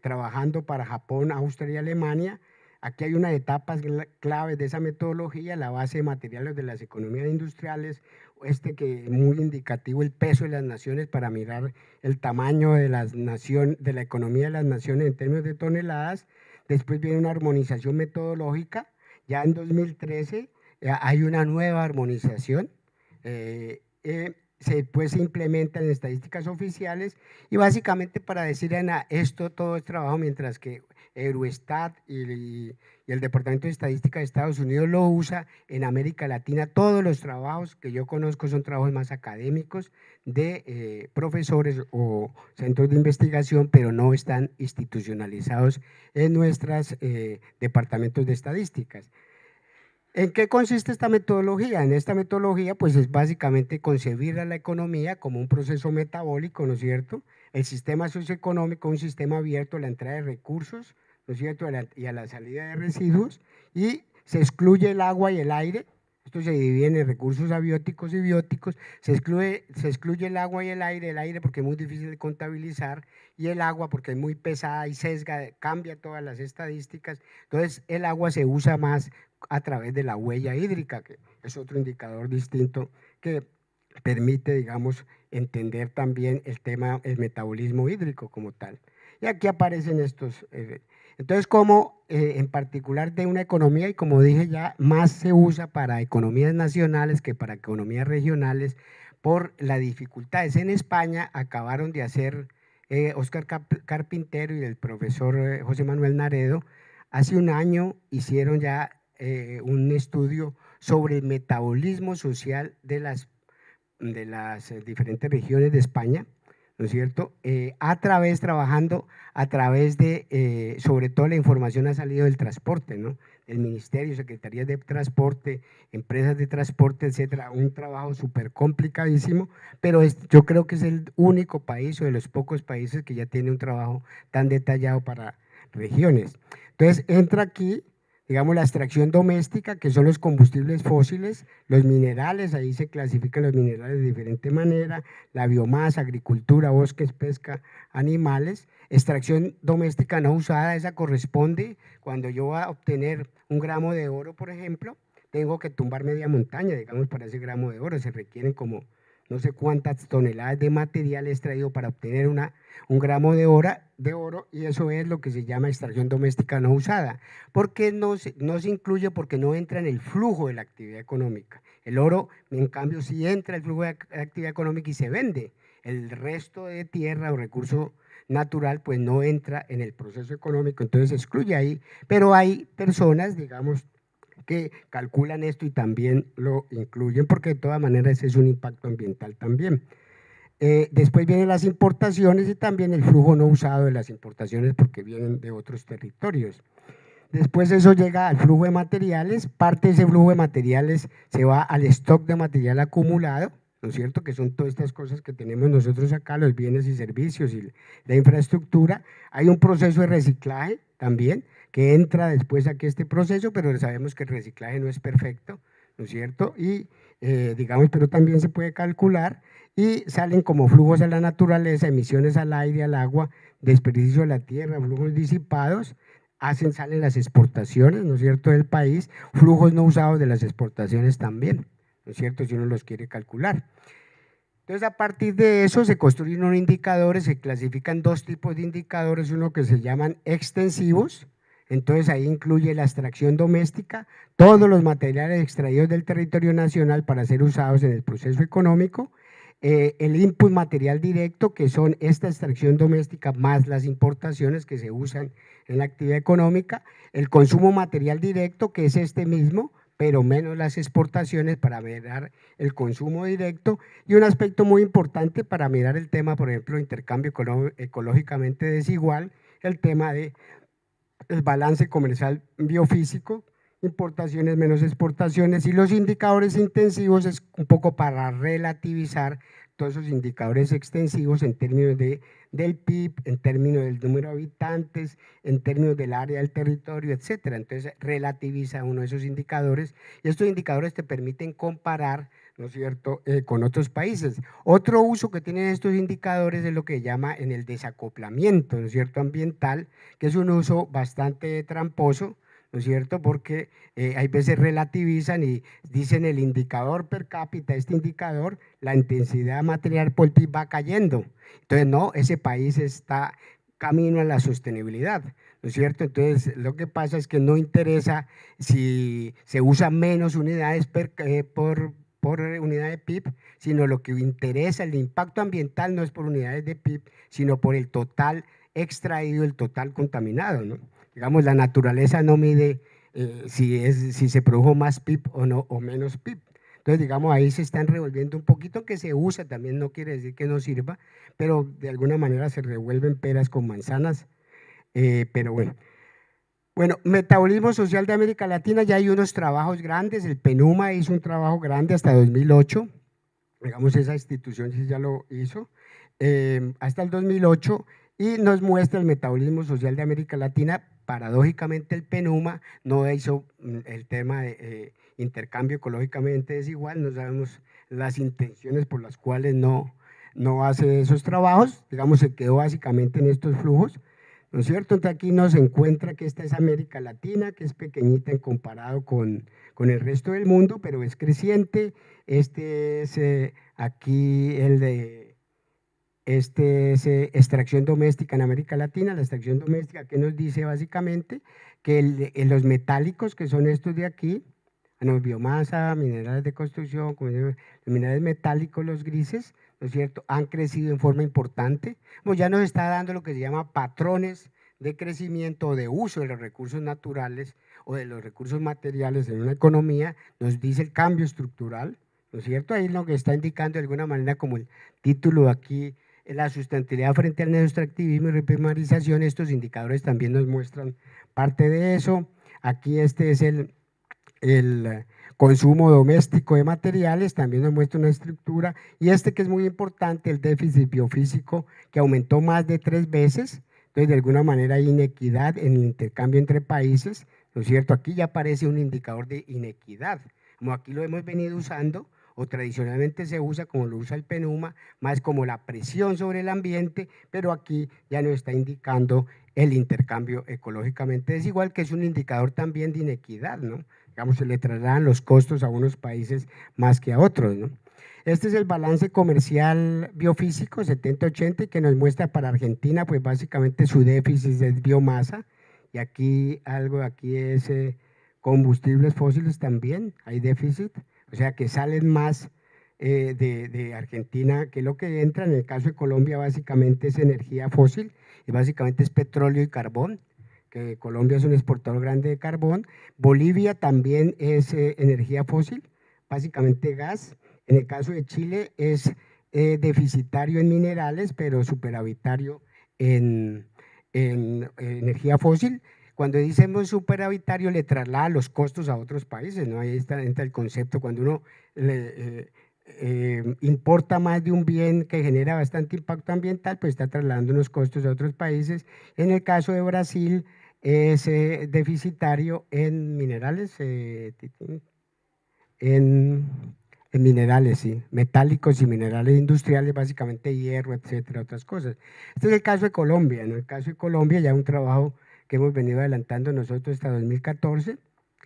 trabajando para Japón, Austria y Alemania. Aquí hay unas etapas claves de esa metodología, la base de materiales de las economías industriales, que es muy indicativo el peso de las naciones para mirar el tamaño de de la economía de las naciones en términos de toneladas. Después viene una armonización metodológica. Ya en 2013 hay una nueva armonización. Después se implementan en estadísticas oficiales y básicamente para decir, Ana, esto todo es trabajo, mientras que Eurostat y el Departamento de Estadística de Estados Unidos lo usa. En América Latina todos los trabajos que yo conozco son trabajos más académicos de profesores o centros de investigación, pero no están institucionalizados en nuestros departamentos de estadísticas. ¿En qué consiste esta metodología? En esta metodología, pues es básicamente concebir a la economía como un proceso metabólico, ¿no es cierto? El sistema socioeconómico, un sistema abierto a la entrada de recursos, ¿no es cierto? Y a la salida de residuos, y se excluye el agua y el aire. Esto se divide en recursos abióticos y bióticos. Se excluye el agua y el aire porque es muy difícil de contabilizar, y el agua porque es muy pesada y sesga, cambia todas las estadísticas. Entonces, el agua se usa más a través de la huella hídrica, que es otro indicador distinto que permite, digamos, entender también el tema, el metabolismo hídrico como tal. Y aquí aparecen estos. Entonces, como en particular de una economía, y como dije ya, más se usa para economías nacionales que para economías regionales por las dificultades. En España acabaron de hacer Óscar Carpintero y el profesor José Manuel Naredo, hace un año hicieron ya un estudio sobre el metabolismo social de las diferentes regiones de España, ¿no es cierto? Trabajando a través de, sobre todo la información ha salido del transporte, ¿no? El Ministerio, Secretarías de Transporte, empresas de transporte, etcétera, un trabajo súper complicadísimo, pero yo creo que es el único país o de los pocos países que ya tiene un trabajo tan detallado para regiones. Entonces, entra aquí, digamos, la extracción doméstica, que son los combustibles fósiles, los minerales, ahí se clasifican los minerales de diferente manera, la biomasa, agricultura, bosques, pesca, animales. Extracción doméstica no usada, esa corresponde cuando yo voy a obtener un gramo de oro, por ejemplo, tengo que tumbar media montaña, digamos, para ese gramo de oro. Se requieren como no sé cuántas toneladas de material extraído para obtener un gramo de oro, y eso es lo que se llama extracción doméstica no usada. ¿Por qué no se incluye? Porque no entra en el flujo de la actividad económica. El oro, en cambio, sí entra en el flujo de actividad económica y se vende. El resto de tierra o recurso natural, pues no entra en el proceso económico, entonces se excluye ahí. Pero hay personas, digamos, que calculan esto y también lo incluyen, porque de todas maneras ese es un impacto ambiental también. Después vienen las importaciones y también el flujo no usado de las importaciones porque vienen de otros territorios. Después eso llega al flujo de materiales, parte de ese flujo de materiales se va al stock de material acumulado, ¿no es cierto? Que son todas estas cosas que tenemos nosotros acá, los bienes y servicios y la infraestructura. Hay un proceso de reciclaje también, que entra después aquí este proceso, pero sabemos que el reciclaje no es perfecto, ¿no es cierto? Y digamos, pero también se puede calcular, y salen como flujos a la naturaleza, emisiones al aire, al agua, desperdicio a la tierra, flujos disipados, salen las exportaciones, ¿no es cierto?, del país, flujos no usados de las exportaciones también, ¿no es cierto?, si uno los quiere calcular. Entonces, a partir de eso se construyen unos indicadores, se clasifican dos tipos de indicadores, uno que se llaman extensivos, entonces ahí incluye la extracción doméstica, todos los materiales extraídos del territorio nacional para ser usados en el proceso económico, el input material directo, que son esta extracción doméstica más las importaciones que se usan en la actividad económica, el consumo material directo, que es este mismo, pero menos las exportaciones para mirar el consumo directo, y un aspecto muy importante para mirar el tema, por ejemplo, intercambio ecológicamente desigual, el tema de el balance comercial biofísico, importaciones menos exportaciones, y los indicadores intensivos es un poco para relativizar todos esos indicadores extensivos en términos del PIB, en términos del número de habitantes, en términos del área del territorio, etcétera. Entonces relativiza uno de esos indicadores, y estos indicadores te permiten comparar, ¿no es cierto?, con otros países. Otro uso que tienen estos indicadores es lo que llama en el desacoplamiento, ¿no es cierto?, ambiental, que es un uso bastante tramposo, ¿no es cierto?, porque hay veces relativizan y dicen el indicador per cápita, este indicador, la intensidad material por PIB va cayendo. Entonces, no, ese país está camino a la sostenibilidad, ¿no es cierto? Entonces, lo que pasa es que no interesa si se usan menos unidades por unidad de PIB, sino lo que interesa, el impacto ambiental no es por unidades de PIB, sino por el total extraído, el total contaminado, ¿no? Digamos, la naturaleza no mide si se produjo más PIB o no, o menos PIB. Entonces, digamos, ahí se están revolviendo un poquito, que se usa, también no quiere decir que no sirva, pero de alguna manera se revuelven peras con manzanas, pero bueno. Bueno, metabolismo social de América Latina, ya hay unos trabajos grandes, el PENUMA hizo un trabajo grande hasta 2008, digamos esa institución sí ya lo hizo, hasta el 2008, y nos muestra el metabolismo social de América Latina. Paradójicamente el PENUMA no hizo el tema de intercambio ecológicamente desigual, no sabemos las intenciones por las cuales no hace esos trabajos, digamos se quedó básicamente en estos flujos, ¿no es cierto? Entonces aquí nos encuentra que esta es América Latina, que es pequeñita en comparado con el resto del mundo, pero es creciente. Este es aquí el de, este es extracción doméstica en América Latina. La extracción doméstica que nos dice básicamente que los metálicos, que son estos de aquí, no, biomasa, minerales de construcción, como digo, los minerales metálicos, los grises, ¿no es cierto?, han crecido en forma importante. Bueno, ya nos está dando lo que se llama patrones de crecimiento o de uso de los recursos naturales o de los recursos materiales en una economía, nos dice el cambio estructural, ¿no es cierto? Ahí lo que está indicando de alguna manera como el título aquí, la sustentabilidad frente al neoextractivismo y reprimarización, estos indicadores también nos muestran parte de eso. Aquí este es el consumo doméstico de materiales, también nos muestra una estructura, y este que es muy importante, el déficit biofísico, que aumentó más de 3 veces, entonces de alguna manera hay inequidad en el intercambio entre países, ¿no es cierto? Aquí ya aparece un indicador de inequidad, como aquí lo hemos venido usando, o tradicionalmente se usa como lo usa el PENUMA, más como la presión sobre el ambiente, pero aquí ya nos está indicando el intercambio ecológicamente desigual, que es un indicador también de inequidad, ¿no? Digamos, se le trasladan los costos a unos países más que a otros, ¿no? Este es el balance comercial biofísico 70-80 que nos muestra para Argentina, pues básicamente su déficit es biomasa, y aquí algo, aquí es combustibles fósiles también, hay déficit, o sea que salen más de Argentina que lo que entra. En el caso de Colombia básicamente es energía fósil, y básicamente es petróleo y carbón, que Colombia es un exportador grande de carbón. Bolivia también es energía fósil, básicamente gas. En el caso de Chile es deficitario en minerales, pero superavitario en energía fósil. Cuando decimos superavitario, le traslada los costos a otros países, ¿no? Ahí entra el concepto, cuando uno importa más de un bien que genera bastante impacto ambiental, pues está trasladando unos costos a otros países. En el caso de Brasil, es deficitario en minerales, en, en minerales, sí, metálicos y minerales industriales, básicamente hierro, etcétera, otras cosas. Este es el caso de Colombia. En el caso de Colombia, ya un trabajo que hemos venido adelantando nosotros hasta 2014,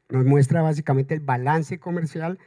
nos muestra básicamente el balance comercial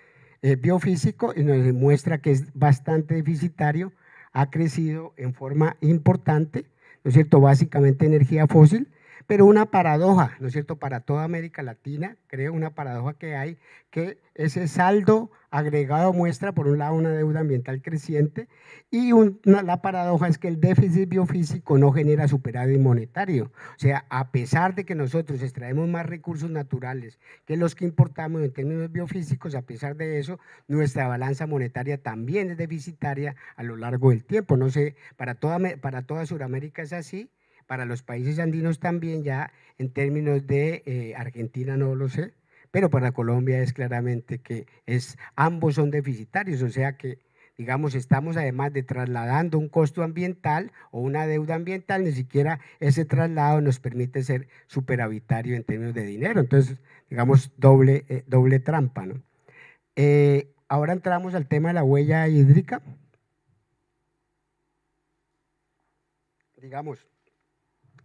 biofísico, y nos muestra que es bastante deficitario, ha crecido en forma importante, ¿no es cierto?, básicamente energía fósil, pero una paradoja, ¿no es cierto?, para toda América Latina, creo, una paradoja que hay, que ese saldo agregado muestra, por un lado, una deuda ambiental creciente, y la paradoja es que el déficit biofísico no genera superávit monetario. O sea, a pesar de que nosotros extraemos más recursos naturales que los que importamos en términos biofísicos, a pesar de eso, nuestra balanza monetaria también es deficitaria a lo largo del tiempo. No sé, para toda Sudamérica es así, para los países andinos también, ya en términos de Argentina no lo sé, pero para Colombia es claramente que ambos son deficitarios, o sea que, digamos, estamos además de trasladando un costo ambiental o una deuda ambiental, ni siquiera ese traslado nos permite ser superavitario en términos de dinero. Entonces, digamos, doble trampa, ¿no? Ahora entramos al tema de la huella hídrica. Digamos,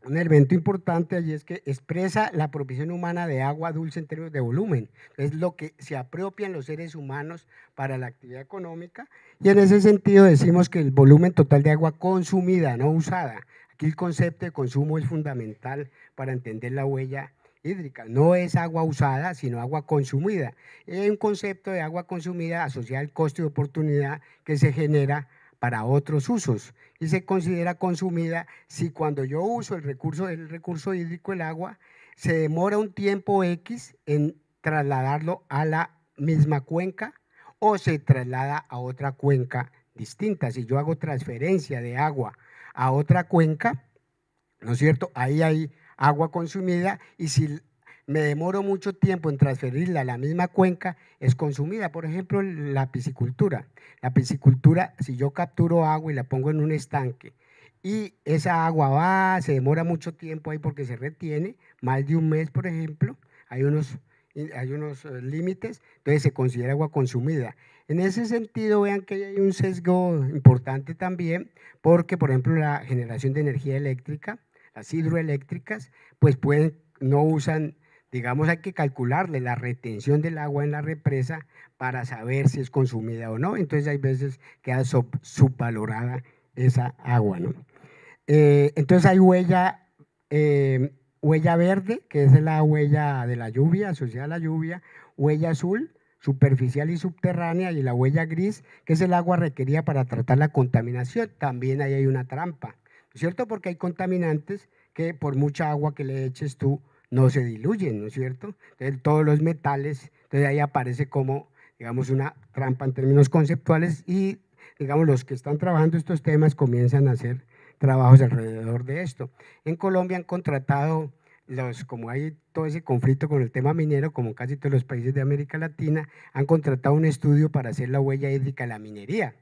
un elemento importante allí es que expresa la provisión humana de agua dulce en términos de volumen. Es lo que se apropian los seres humanos para la actividad económica, y en ese sentido decimos que el volumen total de agua consumida, no usada. Aquí el concepto de consumo es fundamental para entender la huella hídrica. No es agua usada, sino agua consumida. Hay un concepto de agua consumida asociado al costo de oportunidad que se genera para otros usos, y se considera consumida si cuando yo uso el recurso hídrico, el agua, se demora un tiempo X en trasladarlo a la misma cuenca o se traslada a otra cuenca distinta. Si yo hago transferencia de agua a otra cuenca, ¿no es cierto? Ahí hay agua consumida, y si me demoro mucho tiempo en transferirla a la misma cuenca, es consumida. Por ejemplo, la piscicultura. La piscicultura, si yo capturo agua y la pongo en un estanque y esa agua va, se demora mucho tiempo ahí porque se retiene, más de un mes, por ejemplo, hay unos límites, entonces se considera agua consumida. En ese sentido, vean que hay un sesgo importante también, porque, por ejemplo, la generación de energía eléctrica, las hidroeléctricas, pues no usan, digamos, hay que calcularle la retención del agua en la represa para saber si es consumida o no. Entonces hay veces queda subvalorada esa agua, ¿no? Entonces hay huella verde, que es la huella de la lluvia, asociada a la lluvia, huella azul, superficial y subterránea, y la huella gris, que es el agua requerida para tratar la contaminación. También ahí hay una trampa, ¿no es cierto? Porque hay contaminantes que por mucha agua que le eches tú no se diluyen, ¿no es cierto? Entonces, todos los metales, entonces ahí aparece como, digamos, una trampa en términos conceptuales, y, digamos, los que están trabajando estos temas comienzan a hacer trabajos alrededor de esto. En Colombia han contratado, como hay todo ese conflicto con el tema minero, como casi todos los países de América Latina, han contratado un estudio para hacer la huella hídrica de la minería.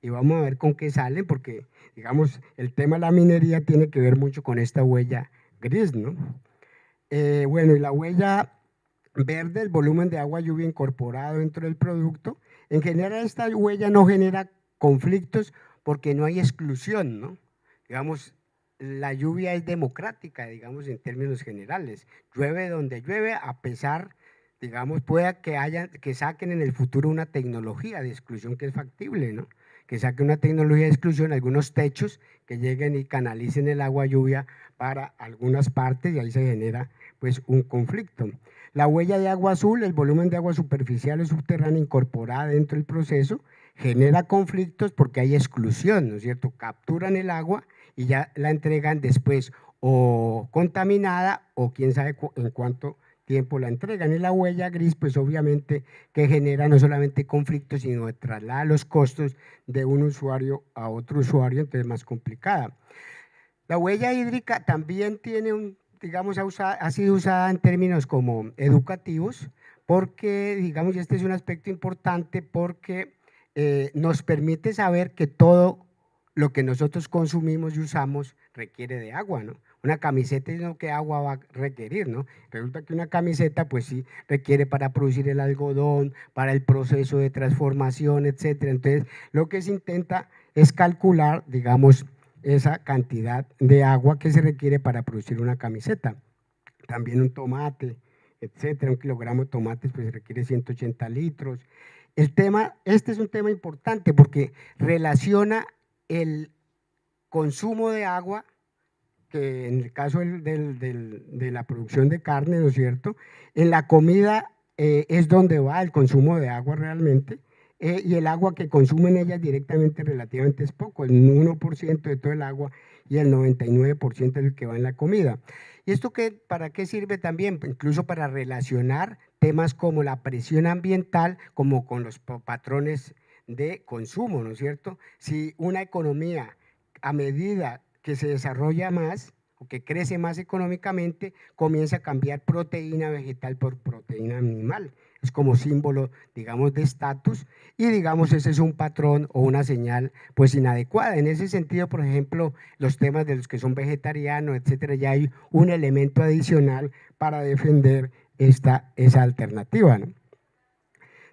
Y vamos a ver con qué salen, porque, digamos, el tema de la minería tiene que ver mucho con esta huella gris, ¿no? Bueno, y la huella verde, el volumen de agua lluvia incorporado dentro del producto. En general, esta huella no genera conflictos porque no hay exclusión, ¿no? Digamos, la lluvia es democrática, digamos, en términos generales. Llueve donde llueve, a pesar, digamos, pueda que saquen en el futuro una tecnología de exclusión que es factible, ¿no? Que saquen una tecnología de exclusión, algunos techos que lleguen y canalicen el agua lluvia para algunas partes, y ahí se genera pues un conflicto. La huella de agua azul, el volumen de agua superficial o subterránea incorporada dentro del proceso, genera conflictos porque hay exclusión, ¿no es cierto? Capturan el agua y ya la entregan después o contaminada, o quién sabe en cuánto tiempo la entregan. Y la huella gris, pues obviamente que genera no solamente conflictos, sino traslada los costos de un usuario a otro usuario, entonces es más complicada. La huella hídrica también tiene digamos, ha sido usada en términos como educativos, porque, digamos, y este es un aspecto importante, porque nos permite saber que todo lo que nosotros consumimos y usamos requiere de agua, ¿no? Una camiseta, ¿no? ¿Qué agua va a requerir, no? Resulta que una camiseta, pues sí, requiere para producir el algodón, para el proceso de transformación, etcétera. Entonces, lo que se intenta es calcular, digamos, esa cantidad de agua que se requiere para producir una camiseta. También un tomate, etcétera, un kilogramo de tomates pues requiere 180 litros. Este es un tema importante porque relaciona el consumo de agua, que en el caso de la producción de carne, ¿no es cierto? En la comida es donde va el consumo de agua realmente, y el agua que consumen ellas directamente relativamente es poco, el 1% de todo el agua, y el 99% es el que va en la comida. ¿Y esto para qué sirve también? Incluso para relacionar temas como la presión ambiental, como con los patrones de consumo, ¿no es cierto? Si una economía, a medida que se desarrolla más o que crece más económicamente, comienza a cambiar proteína vegetal por proteína animal. Es como símbolo, digamos, de estatus, y, digamos, ese es un patrón o una señal pues inadecuada. En ese sentido, por ejemplo, los temas de los que son vegetarianos, etcétera, ya hay un elemento adicional para defender esa alternativa, ¿no?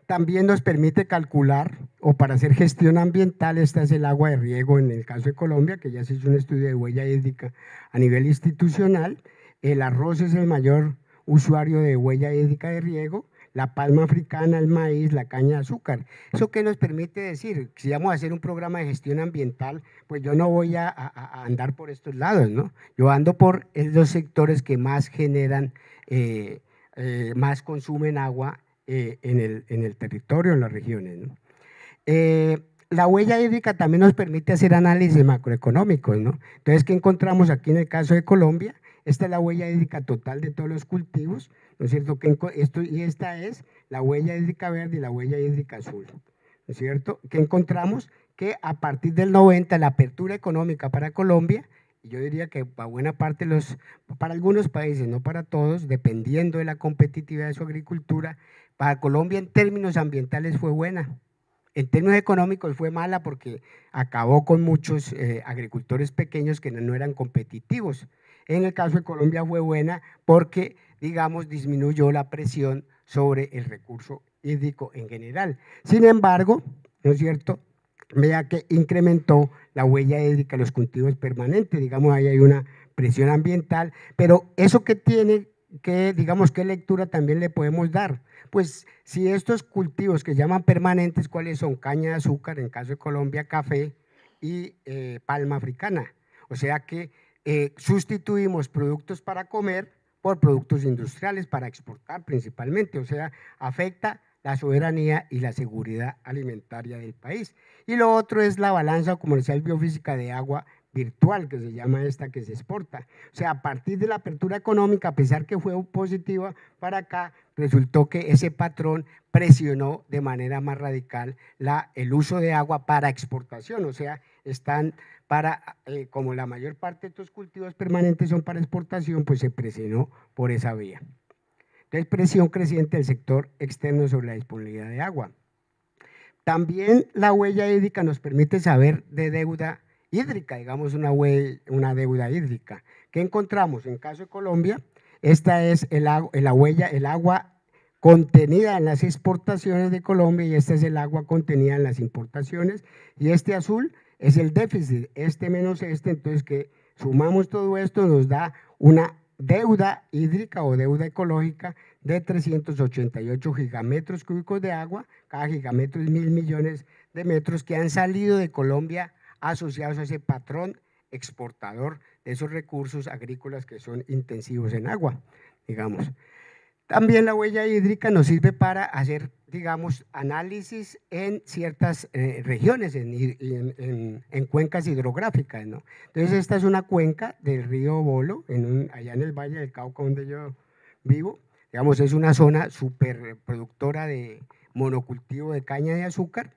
También nos permite calcular, o para hacer gestión ambiental, esta es el agua de riego en el caso de Colombia, que ya se hizo un estudio de huella hídrica a nivel institucional. El arroz es el mayor usuario de huella hídrica de riego, la palma africana, el maíz, la caña de azúcar. ¿Eso qué nos permite decir? Si vamos a hacer un programa de gestión ambiental, pues yo no voy a andar por estos lados, ¿no? Yo ando por los sectores que más generan, más consumen agua en el territorio, en las regiones, ¿no? La huella hídrica también nos permite hacer análisis macroeconómicos, ¿no? Entonces, ¿qué encontramos aquí en el caso de Colombia? Esta es la huella hídrica total de todos los cultivos, ¿no es cierto? Y esta es la huella hídrica verde y la huella hídrica azul, ¿no es cierto? ¿Qué encontramos? Que a partir del 90, la apertura económica para Colombia, y yo diría que para buena parte para algunos países, no para todos, dependiendo de la competitividad de su agricultura, para Colombia en términos ambientales fue buena. En términos económicos fue mala porque acabó con muchos agricultores pequeños que no eran competitivos. En el caso de Colombia fue buena porque, digamos, disminuyó la presión sobre el recurso hídrico en general. Sin embargo, ¿no es cierto?, vea que incrementó la huella hídrica de los cultivos permanentes, digamos, ahí hay una presión ambiental, pero eso que tiene, que digamos, ¿qué lectura también le podemos dar? Pues si estos cultivos que llaman permanentes, ¿cuáles son? Caña de azúcar, en caso de Colombia, café y palma africana. O sea que sustituimos productos para comer por productos industriales para exportar principalmente, o sea, afecta la soberanía y la seguridad alimentaria del país. Y lo otro es la balanza comercial biofísica de agua virtual, que se llama esta, que se exporta. O sea, a partir de la apertura económica, a pesar que fue positiva para acá, resultó que ese patrón presionó de manera más radical el uso de agua para exportación, o sea, están para, como la mayor parte de estos cultivos permanentes son para exportación, pues se presionó por esa vía. Entonces, presión creciente del sector externo sobre la disponibilidad de agua. También la huella hídrica nos permite saber de deuda hídrica, digamos una deuda hídrica. ¿Qué encontramos? En caso de Colombia, esta es el agua contenida en las exportaciones de Colombia y esta es el agua contenida en las importaciones, y este azul es el déficit, este menos este, entonces que sumamos todo esto nos da una deuda hídrica o deuda ecológica de 388 gigametros cúbicos de agua, cada gigametro es 1.000 millones de metros que han salido de Colombia asociados a ese patrón exportador de esos recursos agrícolas que son intensivos en agua, digamos. También la huella hídrica nos sirve para hacer, digamos, análisis en ciertas regiones, en cuencas hidrográficas, ¿no? Entonces, esta es una cuenca del río Bolo, allá en el Valle del Cauca, donde yo vivo. Digamos, es una zona súper productora de monocultivo de caña de azúcar,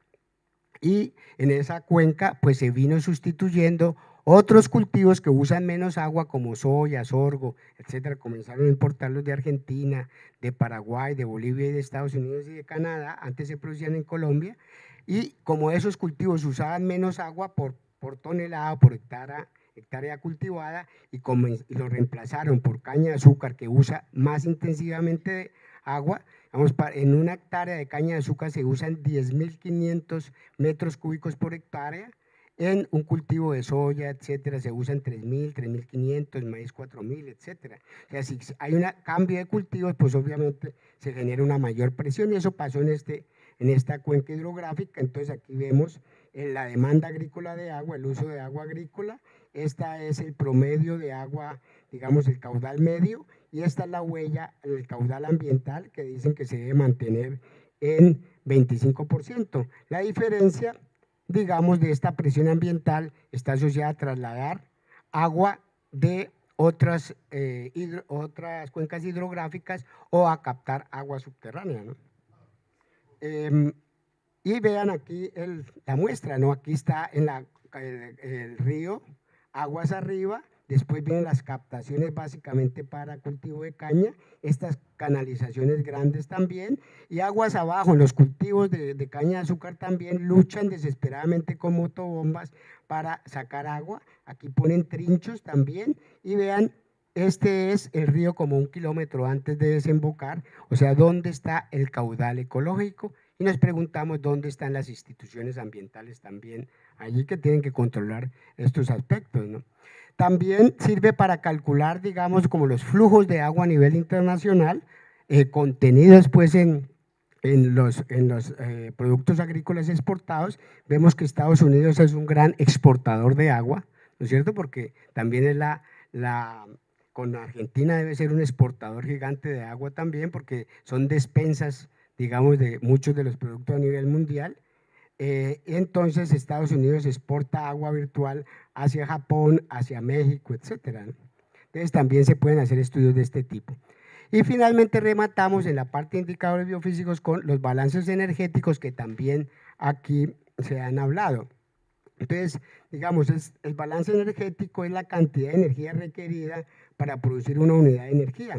y en esa cuenca pues se vino sustituyendo otros cultivos que usan menos agua como soya, sorgo, etcétera. Comenzaron a importarlos de Argentina, de Paraguay, de Bolivia y de Estados Unidos y de Canadá, antes se producían en Colombia, y como esos cultivos usaban menos agua por tonelada, por hectárea cultivada, y lo reemplazaron por caña de azúcar que usa más intensivamente agua. Vamos, en una hectárea de caña de azúcar se usan 10.500 metros cúbicos por hectárea, en un cultivo de soya, etcétera, se usan 3.000, 3.500, maíz 4.000, etcétera. O sea, si hay un cambio de cultivos, pues obviamente se genera una mayor presión, y eso pasó en esta cuenca hidrográfica. Entonces aquí vemos la demanda agrícola de agua, el uso de agua agrícola, esta es el promedio de agua, digamos el caudal medio, y esta es la huella, el caudal ambiental, que dicen que se debe mantener en 25%. La diferencia, digamos, de esta presión ambiental está asociada a trasladar agua de otras cuencas hidrográficas o a captar agua subterránea, ¿no? Y vean aquí la muestra, ¿no? Aquí está el río, aguas arriba, después vienen las captaciones básicamente para cultivo de caña, estas canalizaciones grandes también, y aguas abajo, los cultivos de caña de azúcar también luchan desesperadamente con motobombas para sacar agua. Aquí ponen trinchos también, y vean, este es el río como 1 kilómetro antes de desembocar, o sea, ¿dónde está el caudal ecológico? Y nos preguntamos dónde están las instituciones ambientales también allí que tienen que controlar estos aspectos, ¿no? También sirve para calcular, digamos, como los flujos de agua a nivel internacional, contenidos pues en los productos agrícolas exportados. Vemos que Estados Unidos es un gran exportador de agua, ¿no es cierto? Porque también es con Argentina debe ser un exportador gigante de agua también, porque son despensas, digamos, de muchos de los productos a nivel mundial. Entonces Estados Unidos exporta agua virtual hacia Japón, hacia México, etcétera, ¿no? Entonces también se pueden hacer estudios de este tipo. Y finalmente rematamos en la parte de indicadores biofísicos con los balances energéticos que también aquí se han hablado. Entonces, digamos, el balance energético es la cantidad de energía requerida para producir una unidad de energía,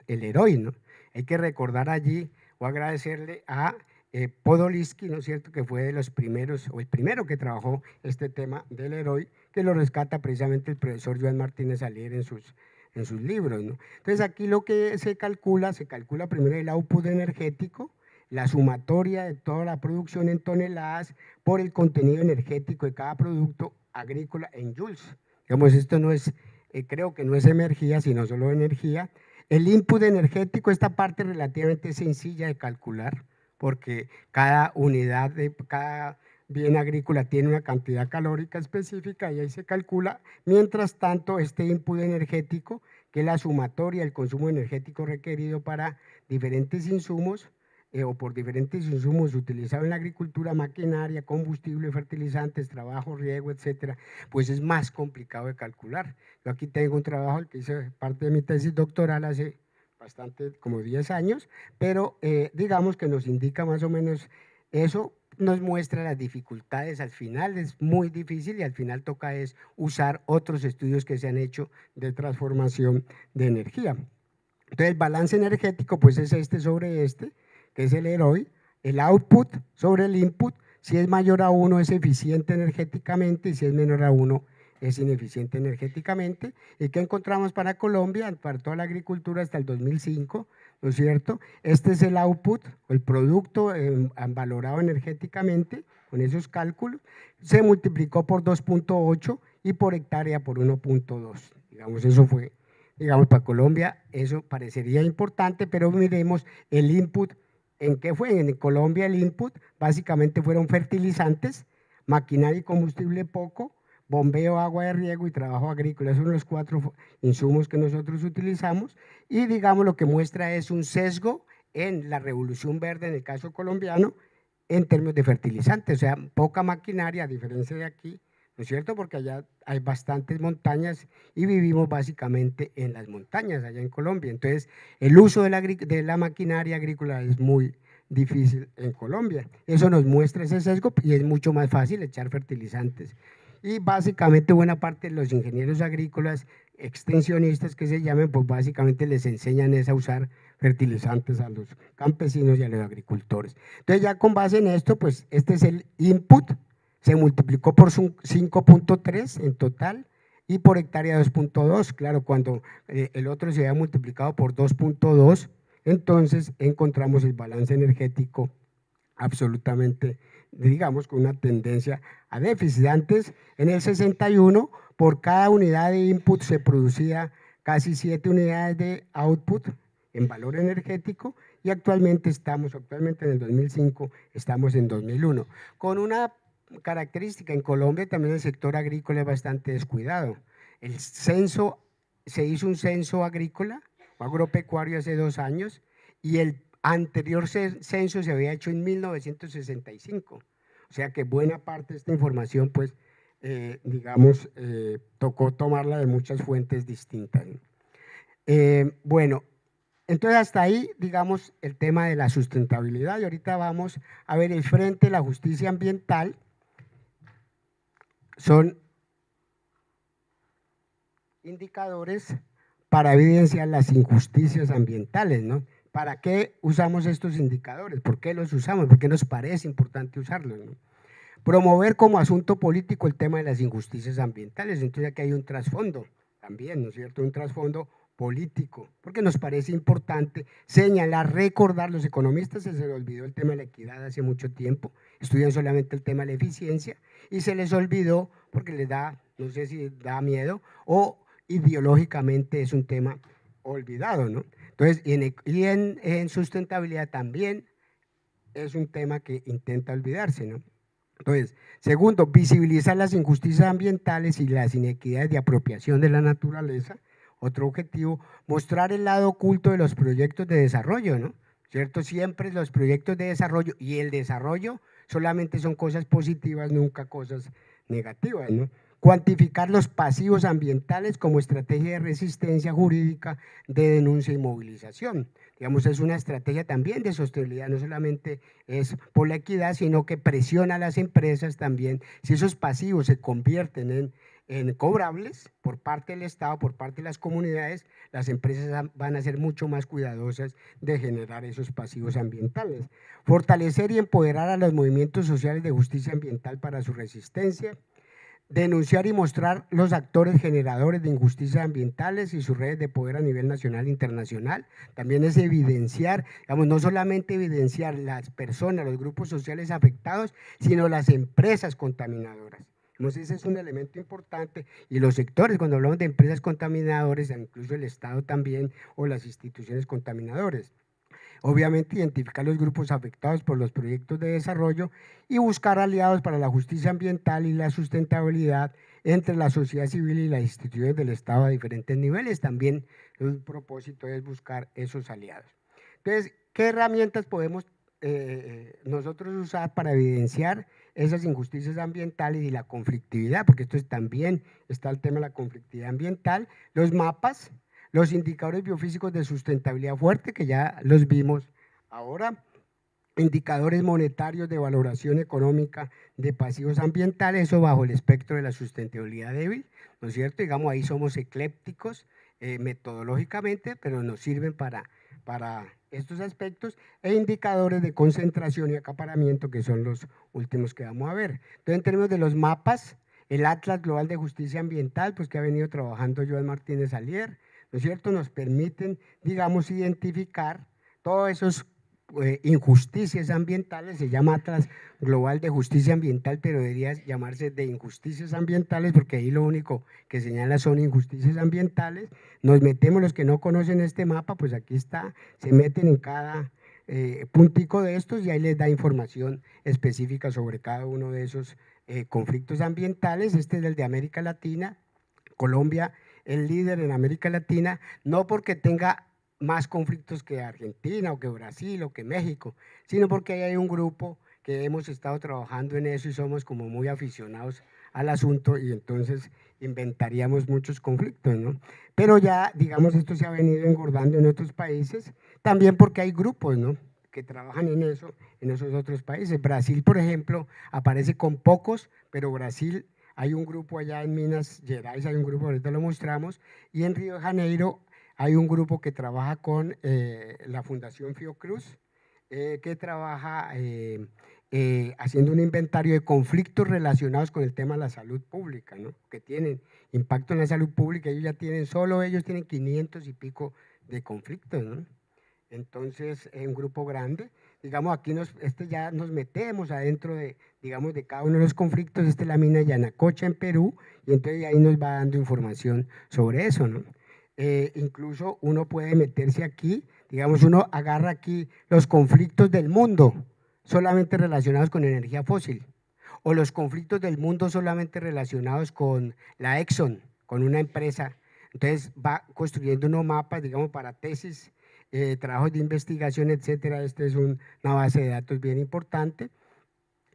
el HEROI, ¿no? Hay que recordar allí o agradecerle a Podolinsky, ¿no es cierto?, que fue de los primeros, o el primero que trabajó este tema del HEROI, que lo rescata precisamente el profesor Joan Martínez Alier en sus libros, ¿no? Entonces, aquí lo que se calcula primero el output energético, la sumatoria de toda la producción en toneladas por el contenido energético de cada producto agrícola en joules. Digamos, esto no es, creo que no es energía, sino solo energía. El input energético, esta parte relativamente sencilla de calcular, porque cada unidad de cada bien agrícola tiene una cantidad calórica específica y ahí se calcula. Mientras tanto, este input energético, que es la sumatoria del consumo energético requerido para diferentes insumos, o por diferentes insumos utilizados en la agricultura, maquinaria, combustible, fertilizantes, trabajo, riego, etcétera, pues es más complicado de calcular. Yo aquí tengo un trabajo que hice parte de mi tesis doctoral hace bastante, como 10 años, pero digamos que nos indica más o menos eso, nos muestra las dificultades al final, es muy difícil y al final toca es usar otros estudios que se han hecho de transformación de energía. Entonces el balance energético pues es este sobre este, que es el HEROI, el output sobre el input, si es mayor a 1 es eficiente energéticamente y si es menor a 1 es ineficiente energéticamente. ¿Y qué encontramos para Colombia, para toda la agricultura hasta el 2005? ¿No es cierto? Este es el output, el producto valorado energéticamente, con esos cálculos, se multiplicó por 2.8 y por hectárea por 1.2. Digamos, eso fue, digamos, para Colombia, eso parecería importante, pero miremos el input. ¿En qué fue? En Colombia el input básicamente fueron fertilizantes, maquinaria y combustible poco, bombeo, agua de riego y trabajo agrícola. Esos son los 4 insumos que nosotros utilizamos y digamos lo que muestra es un sesgo en la revolución verde en el caso colombiano en términos de fertilizantes, o sea, poca maquinaria a diferencia de aquí, ¿no es cierto? Porque allá hay bastantes montañas y vivimos básicamente en las montañas allá en Colombia. Entonces, el uso de la maquinaria agrícola es muy difícil en Colombia. Eso nos muestra ese sesgo y es mucho más fácil echar fertilizantes. Y básicamente buena parte de los ingenieros agrícolas extensionistas que se llamen, pues básicamente les enseñan es a usar fertilizantes a los campesinos y a los agricultores. Entonces ya con base en esto, pues este es el input, se multiplicó por 5.3 en total y por hectárea 2.2. Claro, cuando el otro se había multiplicado por 2.2, entonces encontramos el balance energético absolutamente, digamos, con una tendencia a déficit. Antes, en el 61, por cada unidad de input se producía casi 7 unidades de output en valor energético y actualmente en el 2005, estamos en 2001, con una característica. En Colombia también el sector agrícola es bastante descuidado. El censo, se hizo un censo agrícola o agropecuario hace 2 años y el anterior censo se había hecho en 1965, o sea que buena parte de esta información pues digamos tocó tomarla de muchas fuentes distintas. Bueno, entonces hasta ahí digamos el tema de la sustentabilidad y ahorita vamos a ver el frente de la justicia ambiental. Son indicadores para evidenciar las injusticias ambientales, ¿no? ¿Para qué usamos estos indicadores? ¿Por qué los usamos? ¿Por qué nos parece importante usarlos, ¿no? Promover como asunto político el tema de las injusticias ambientales. Entonces aquí hay un trasfondo también, ¿no es cierto? Un trasfondo político, porque nos parece importante señalar, recordar. Los economistas se les olvidó el tema de la equidad hace mucho tiempo, estudian solamente el tema de la eficiencia y se les olvidó porque les da, no sé si da miedo o ideológicamente es un tema olvidado, ¿no? Entonces, en sustentabilidad también es un tema que intenta olvidarse, ¿no? Entonces, segundo, visibilizar las injusticias ambientales y las inequidades de apropiación de la naturaleza. Otro objetivo, mostrar el lado oculto de los proyectos de desarrollo, ¿no? ¿Cierto? Siempre los proyectos de desarrollo y el desarrollo solamente son cosas positivas, nunca cosas negativas, ¿no? Cuantificar los pasivos ambientales como estrategia de resistencia jurídica, de denuncia y movilización. Digamos, es una estrategia también de sostenibilidad, no solamente es por la equidad, sino que presiona a las empresas también. Si esos pasivos se convierten en cobrables por parte del Estado, por parte de las comunidades, las empresas van a ser mucho más cuidadosas de generar esos pasivos ambientales. Fortalecer y empoderar a los movimientos sociales de justicia ambiental para su resistencia. Denunciar y mostrar los actores generadores de injusticias ambientales y sus redes de poder a nivel nacional e internacional. También es evidenciar, digamos, no solamente evidenciar las personas, los grupos sociales afectados, sino las empresas contaminadoras. Entonces, ese es un elemento importante, y los sectores, cuando hablamos de empresas contaminadoras, incluso el Estado también, o las instituciones contaminadoras. Obviamente, identificar los grupos afectados por los proyectos de desarrollo y buscar aliados para la justicia ambiental y la sustentabilidad entre la sociedad civil y las instituciones del Estado a diferentes niveles. También el propósito es buscar esos aliados. Entonces, ¿qué herramientas podemos nosotros usar para evidenciar esas injusticias ambientales y la conflictividad? Porque esto también está el tema de la conflictividad ambiental. Los mapas, los indicadores biofísicos de sustentabilidad fuerte, que ya los vimos ahora, indicadores monetarios de valoración económica de pasivos ambientales, eso bajo el espectro de la sustentabilidad débil, ¿no es cierto? Digamos, ahí somos eclépticos metodológicamente, pero nos sirven para estos aspectos, e indicadores de concentración y acaparamiento, que son los últimos que vamos a ver. Entonces, en términos de los mapas, el Atlas Global de Justicia Ambiental, pues que ha venido trabajando Joan Martínez Alier, ¿no es cierto?, nos permiten, digamos, identificar todos esos injusticias ambientales. Se llama Atlas Global de Justicia Ambiental, pero debería llamarse de injusticias ambientales, porque ahí lo único que señala son injusticias ambientales. Nos metemos, los que no conocen este mapa, pues aquí está, se meten en cada puntico de estos y ahí les da información específica sobre cada uno de esos conflictos ambientales. Este es el de América Latina. Colombia, el líder en América Latina, no porque tenga más conflictos que Argentina o que Brasil o que México, sino porque ahí hay un grupo que hemos estado trabajando en eso y somos como muy aficionados al asunto, y entonces inventaríamos muchos conflictos, ¿no? Pero ya, digamos, esto se ha venido engordando en otros países, también porque hay grupos, ¿no?, que trabajan en eso, en esos otros países. Brasil, por ejemplo, aparece con pocos, pero Brasil, hay un grupo allá en Minas Gerais, hay un grupo, ahorita lo mostramos, y en Río de Janeiro hay un grupo que trabaja con la Fundación Fiocruz, que trabaja haciendo un inventario de conflictos relacionados con el tema de la salud pública, ¿no?, que tienen impacto en la salud pública. Ellos ya tienen, solo ellos tienen 500 y pico de conflictos, ¿no? Entonces, es un grupo grande. Digamos, aquí ya nos metemos adentro de, digamos, de cada uno de los conflictos. Esta es la mina de Yanacocha en Perú, y entonces ahí nos va dando información sobre eso, ¿no? Incluso uno puede meterse aquí, digamos, uno agarra aquí los conflictos del mundo solamente relacionados con energía fósil, o los conflictos del mundo solamente relacionados con la Exxon, con una empresa. Entonces va construyendo unos mapas, digamos, para tesis, trabajos de investigación, etcétera. Este es una base de datos bien importante.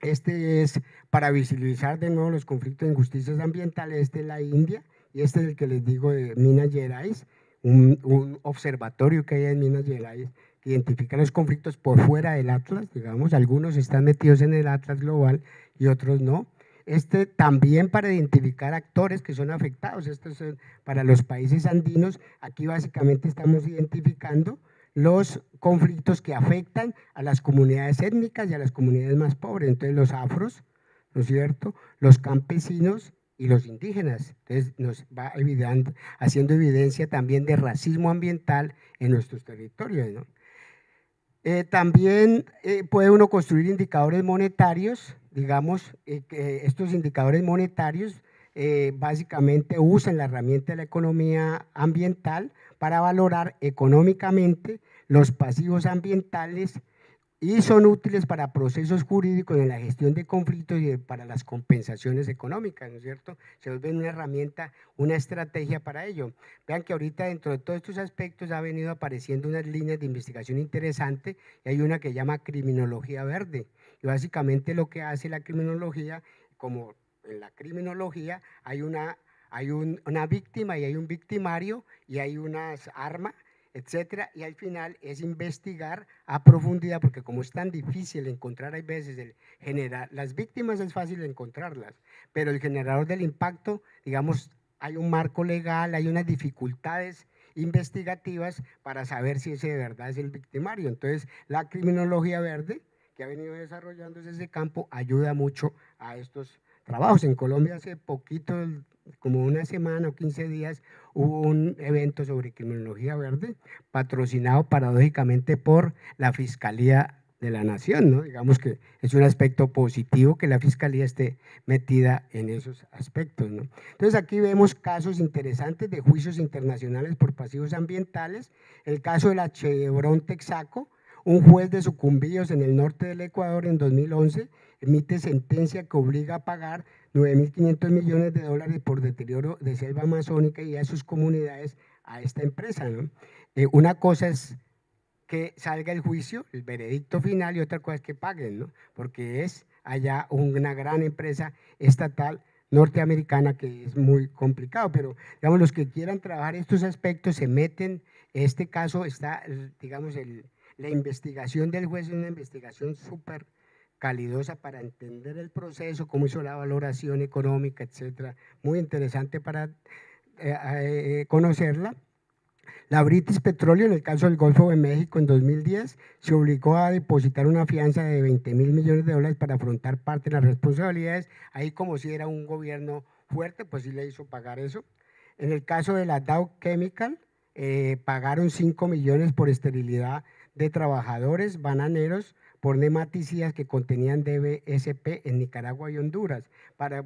Este es para visibilizar de nuevo los conflictos de injusticias ambientales. Este es la India, y este es el que les digo de Minas Gerais, un observatorio que hay en Minas Gerais que identifica los conflictos por fuera del Atlas, digamos, algunos están metidos en el Atlas global y otros no. Este también para identificar actores que son afectados. Esto es para los países andinos. Aquí básicamente estamos identificando los conflictos que afectan a las comunidades étnicas y a las comunidades más pobres. Entonces, los afros, ¿no es cierto?, los campesinos y los indígenas. Entonces, nos va haciendo evidencia también de racismo ambiental en nuestros territorios, ¿no? También puede uno construir indicadores monetarios, digamos, que estos indicadores monetarios básicamente usan la herramienta de la economía ambiental para valorar económicamente los pasivos ambientales, y son útiles para procesos jurídicos en la gestión de conflictos y para las compensaciones económicas, ¿no es cierto? Se vuelven una herramienta, una estrategia para ello. Vean que ahorita dentro de todos estos aspectos ha venido apareciendo unas líneas de investigación interesantes, y hay una que llama criminología verde, y básicamente lo que hace la criminología, como en la criminología una víctima y hay un victimario y hay unas armas, etcétera, y al final es investigar a profundidad, porque como es tan difícil encontrar, hay veces las víctimas es fácil encontrarlas, pero el generador del impacto, digamos, hay un marco legal, hay unas dificultades investigativas para saber si ese de verdad es el victimario. Entonces, la criminología verde, que ha venido desarrollándose ese campo, ayuda mucho a estos trabajos. En Colombia hace poquito, como una semana o 15 días, hubo un evento sobre criminología verde, patrocinado paradójicamente por la Fiscalía de la Nación, ¿no? Digamos que es un aspecto positivo que la Fiscalía esté metida en esos aspectos, ¿no? Entonces aquí vemos casos interesantes de juicios internacionales por pasivos ambientales, el caso de la Chevron Texaco, un juez de Sucumbíos en el norte del Ecuador en 2011 emite sentencia que obliga a pagar 9.500 millones de dólares por deterioro de selva amazónica y a sus comunidades a esta empresa, ¿no? Una cosa es que salga el juicio, el veredicto final, y otra cosa es que paguen, ¿no? Porque es allá una gran empresa estatal norteamericana que es muy complicado, pero digamos los que quieran trabajar estos aspectos se meten, este caso está, digamos, la investigación del juez es una investigación súper calidosa para entender el proceso, cómo hizo la valoración económica, etcétera, muy interesante para conocerla. La British Petroleum, en el caso del Golfo de México en 2010, se obligó a depositar una fianza de 20.000 millones de dólares para afrontar parte de las responsabilidades, ahí como si era un gobierno fuerte, pues sí le hizo pagar eso. En el caso de la Dow Chemical, pagaron 5 millones por esterilidad de trabajadores bananeros por nematicidas que contenían DBSP en Nicaragua y Honduras.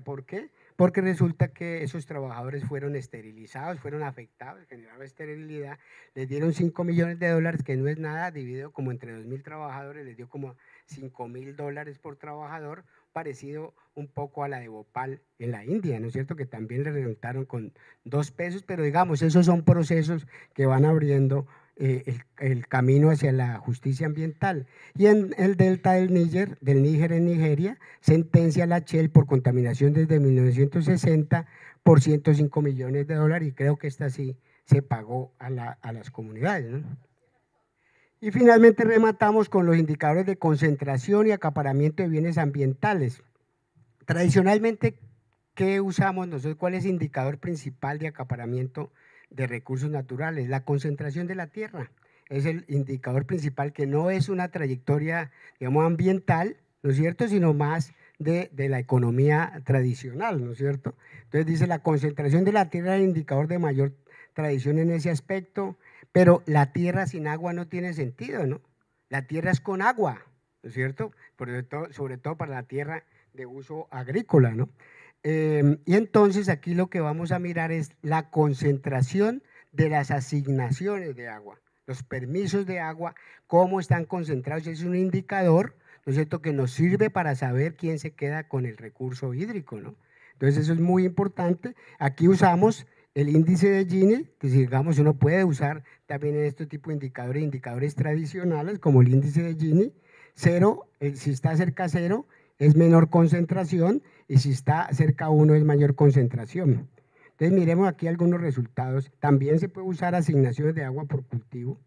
¿Por qué? Porque resulta que esos trabajadores fueron esterilizados, fueron afectados, generaba esterilidad, les dieron 5 millones de dólares, que no es nada, dividido como entre 2.000 trabajadores, les dio como 5.000 dólares por trabajador, parecido un poco a la de Bhopal en la India, ¿no es cierto? Que también le resultaron con 2 pesos, pero digamos, esos son procesos que van abriendo el camino hacia la justicia ambiental. Y en el delta del Níger en Nigeria, sentencia a la Shell por contaminación desde 1960 por 105 millones de dólares, y creo que esta sí se pagó a las comunidades, ¿no? Y finalmente rematamos con los indicadores de concentración y acaparamiento de bienes ambientales. Tradicionalmente, ¿qué usamos nosotros? ¿Cuál es el indicador principal de acaparamiento de recursos naturales? La concentración de la tierra es el indicador principal, que no es una trayectoria, digamos, ambiental, ¿no es cierto?, sino más de la economía tradicional, ¿no es cierto? Entonces dice, la concentración de la tierra es el indicador de mayor tradición en ese aspecto, pero la tierra sin agua no tiene sentido, ¿no? La tierra es con agua, ¿no es cierto? Sobre todo para la tierra de uso agrícola, ¿no? Y entonces aquí lo que vamos a mirar es la concentración de las asignaciones de agua, los permisos de agua, cómo están concentrados. Es un indicador, ¿no es cierto?, que nos sirve para saber quién se queda con el recurso hídrico, ¿no? Entonces eso es muy importante. Aquí usamos el índice de Gini, que digamos uno puede usar también en este tipo de indicadores tradicionales como el índice de Gini. Cero, si está cerca a cero, es menor concentración, y si está cerca a 1 es mayor concentración. Entonces miremos aquí algunos resultados. También se puede usar asignaciones de agua por cultivo.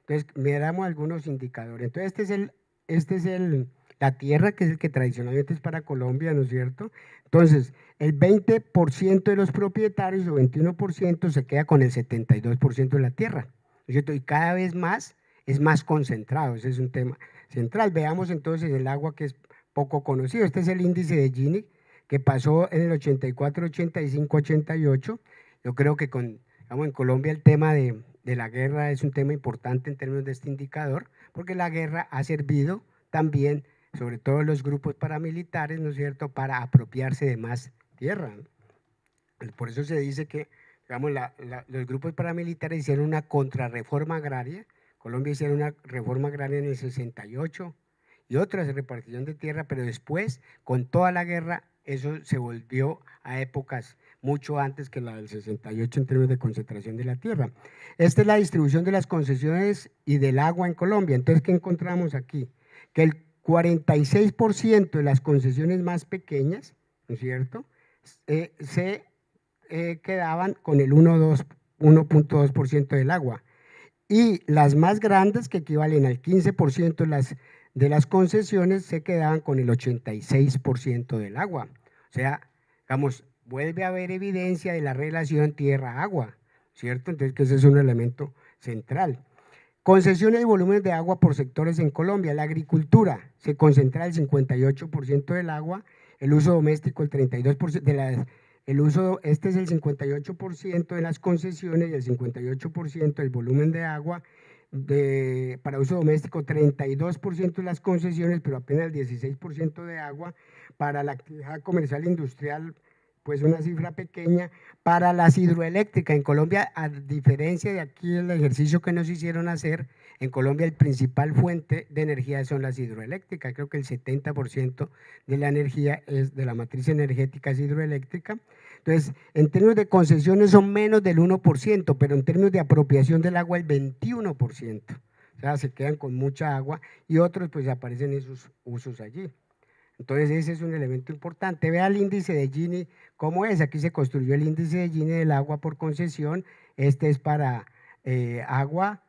Entonces miramos algunos indicadores. Entonces este es la tierra, que es el que tradicionalmente es para Colombia, ¿no es cierto? Entonces el 20% de los propietarios o 21% se queda con el 72% de la tierra, ¿no es cierto? Y cada vez más es más concentrado, ese es un tema central. Veamos entonces el agua, que es poco conocido. Este es el índice de Gini, que pasó en el 84, 85, 88. Yo creo que digamos, en Colombia el tema de la guerra es un tema importante en términos de este indicador, porque la guerra ha servido también, sobre todo los grupos paramilitares, ¿no es cierto?, para apropiarse de más tierra, ¿no? Por eso se dice que, digamos, los grupos paramilitares hicieron una contrarreforma agraria. Colombia hicieron una reforma agraria en el 68 y otras repartición de tierra, pero después, con toda la guerra, eso se volvió a épocas mucho antes que la del 68 en términos de concentración de la tierra. Esta es la distribución de las concesiones y del agua en Colombia. Entonces, ¿qué encontramos aquí? Que el 46% de las concesiones más pequeñas, ¿no es cierto?, se quedaban con el 1.2% del agua. Y las más grandes, que equivalen al 15% de las concesiones, se quedaban con el 86% del agua. O sea, digamos, vuelve a haber evidencia de la relación tierra-agua, ¿cierto? Entonces, que ese es un elemento central. Concesiones y volúmenes de agua por sectores en Colombia. La agricultura se concentra el 58% del agua, el uso doméstico el 32%, este es el 58% de las concesiones y el 58% del volumen de agua. Para uso doméstico, 32% de las concesiones, pero apenas el 16% de agua. Para la actividad comercial e industrial, pues una cifra pequeña. Para las hidroeléctricas en Colombia, a diferencia de aquí el ejercicio que nos hicieron hacer, en Colombia el principal fuente de energía son las hidroeléctricas. Creo que el 70% de la energía es de la matriz energética es hidroeléctrica. Entonces, en términos de concesiones son menos del 1%, pero en términos de apropiación del agua el 21%. O sea, se quedan con mucha agua y otros pues aparecen esos usos allí. Entonces ese es un elemento importante. Vea el índice de Gini, ¿cómo es? Aquí se construyó el índice de Gini del agua por concesión. Este es para agua,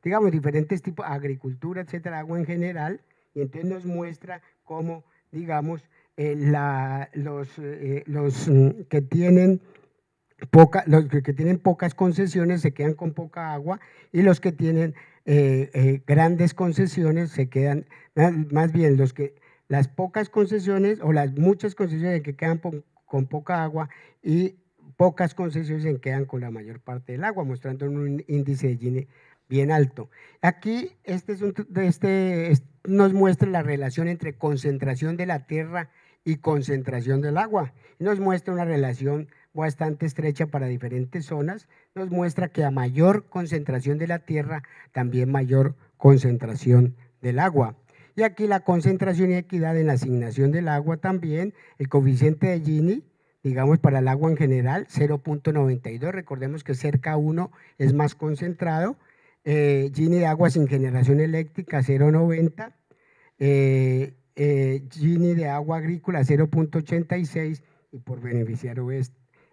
digamos, diferentes tipos, agricultura, etcétera, agua en general. Y entonces nos muestra cómo, digamos, los que tienen los que tienen pocas concesiones se quedan con poca agua y los que tienen grandes concesiones se quedan, más bien las pocas concesiones o las muchas concesiones que quedan con poca agua y pocas concesiones se quedan con la mayor parte del agua, mostrando un índice de Gini bien alto. Aquí nos muestra la relación entre concentración de la tierra y concentración del agua. Nos muestra una relación bastante estrecha para diferentes zonas, nos muestra que a mayor concentración de la tierra, también mayor concentración del agua. Y aquí la concentración y equidad en la asignación del agua también, el coeficiente de Gini, digamos para el agua en general, 0.92, recordemos que cerca a 1 es más concentrado, Gini de agua sin generación eléctrica, 0.90, Gini de agua agrícola, 0.86, y por beneficiario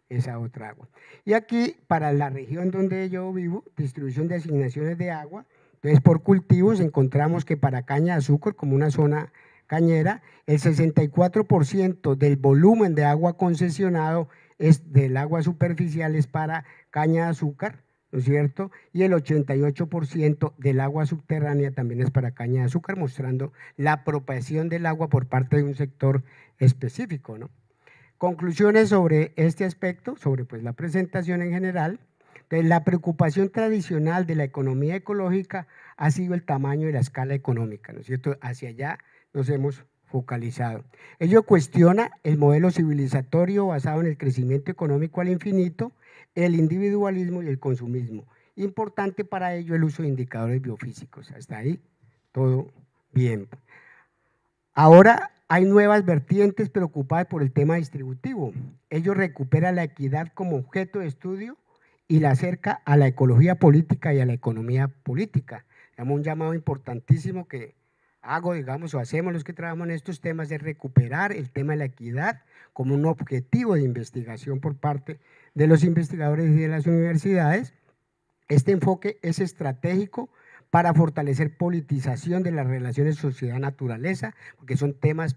esa otra agua. Y aquí, para la región donde yo vivo, distribución de asignaciones de agua, entonces por cultivos encontramos que para caña de azúcar, como una zona cañera, el 64% del volumen de agua concesionado es del agua superficial es para caña de azúcar, ¿no es cierto? Y el 88% del agua subterránea también es para caña de azúcar, mostrando la apropiación del agua por parte de un sector específico, ¿no? Conclusiones sobre este aspecto, sobre pues la presentación en general. Entonces, la preocupación tradicional de la economía ecológica ha sido el tamaño y la escala económica, ¿no es cierto? Hacia allá nos hemos focalizado. Ello cuestiona el modelo civilizatorio basado en el crecimiento económico al infinito, el individualismo y el consumismo. Importante para ello el uso de indicadores biofísicos. Hasta ahí todo bien. Ahora hay nuevas vertientes preocupadas por el tema distributivo. Ello recupera la equidad como objeto de estudio y la acerca a la ecología política y a la economía política. Un llamado importantísimo que hago, digamos, o hacemos los que trabajamos en estos temas, es recuperar el tema de la equidad como un objetivo de investigación por parte de los investigadores y de las universidades. Este enfoque es estratégico para fortalecer politización de las relaciones sociedad-naturaleza, porque son temas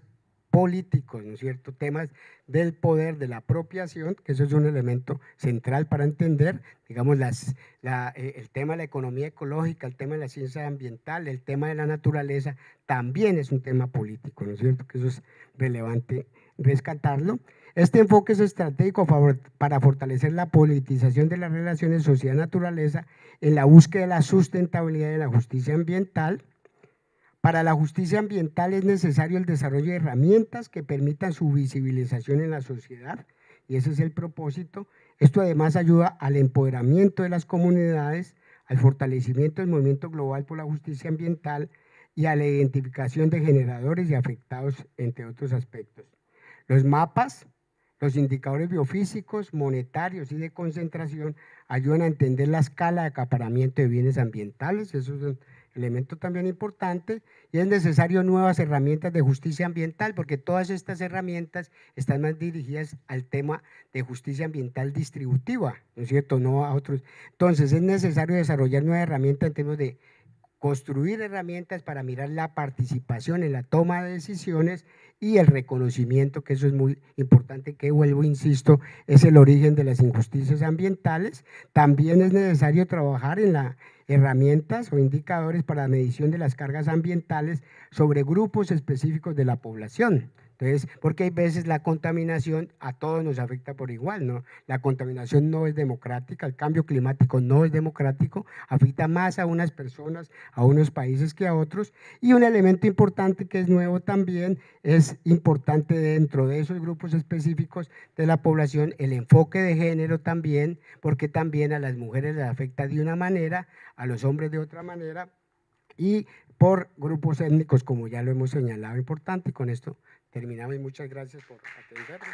políticos, ¿no es cierto? Temas del poder, de la apropiación, que eso es un elemento central para entender, digamos, el tema de la economía ecológica, el tema de la ciencia ambiental, el tema de la naturaleza, también es un tema político, ¿no es cierto? Que eso es relevante rescatarlo. Este enfoque es estratégico para fortalecer la politización de las relaciones sociedad-naturaleza en la búsqueda de la sustentabilidad de la justicia ambiental. Para la justicia ambiental es necesario el desarrollo de herramientas que permitan su visibilización en la sociedad, y ese es el propósito. Esto además ayuda al empoderamiento de las comunidades, al fortalecimiento del movimiento global por la justicia ambiental y a la identificación de generadores y afectados, entre otros aspectos. Los mapas, los indicadores biofísicos, monetarios y de concentración ayudan a entender la escala de acaparamiento de bienes ambientales, esos son elemento también importante, y es necesario nuevas herramientas de justicia ambiental, porque todas estas herramientas están más dirigidas al tema de justicia ambiental distributiva, ¿no es cierto?, no a otros. Entonces, es necesario desarrollar nuevas herramientas en términos de construir herramientas para mirar la participación en la toma de decisiones y el reconocimiento, que eso es muy importante, que vuelvo, insisto, es el origen de las injusticias ambientales. También es necesario trabajar en las herramientas o indicadores para la medición de las cargas ambientales sobre grupos específicos de la población. Entonces, porque hay veces la contaminación a todos nos afecta por igual, ¿no? La contaminación no es democrática, el cambio climático no es democrático, afecta más a unas personas, a unos países que a otros. Y un elemento importante que es nuevo también, es importante dentro de esos grupos específicos de la población el enfoque de género también, porque también a las mujeres les afecta de una manera, a los hombres de otra manera, y por grupos étnicos, como ya lo hemos señalado, importante. Y con esto terminamos y muchas gracias por atendernos.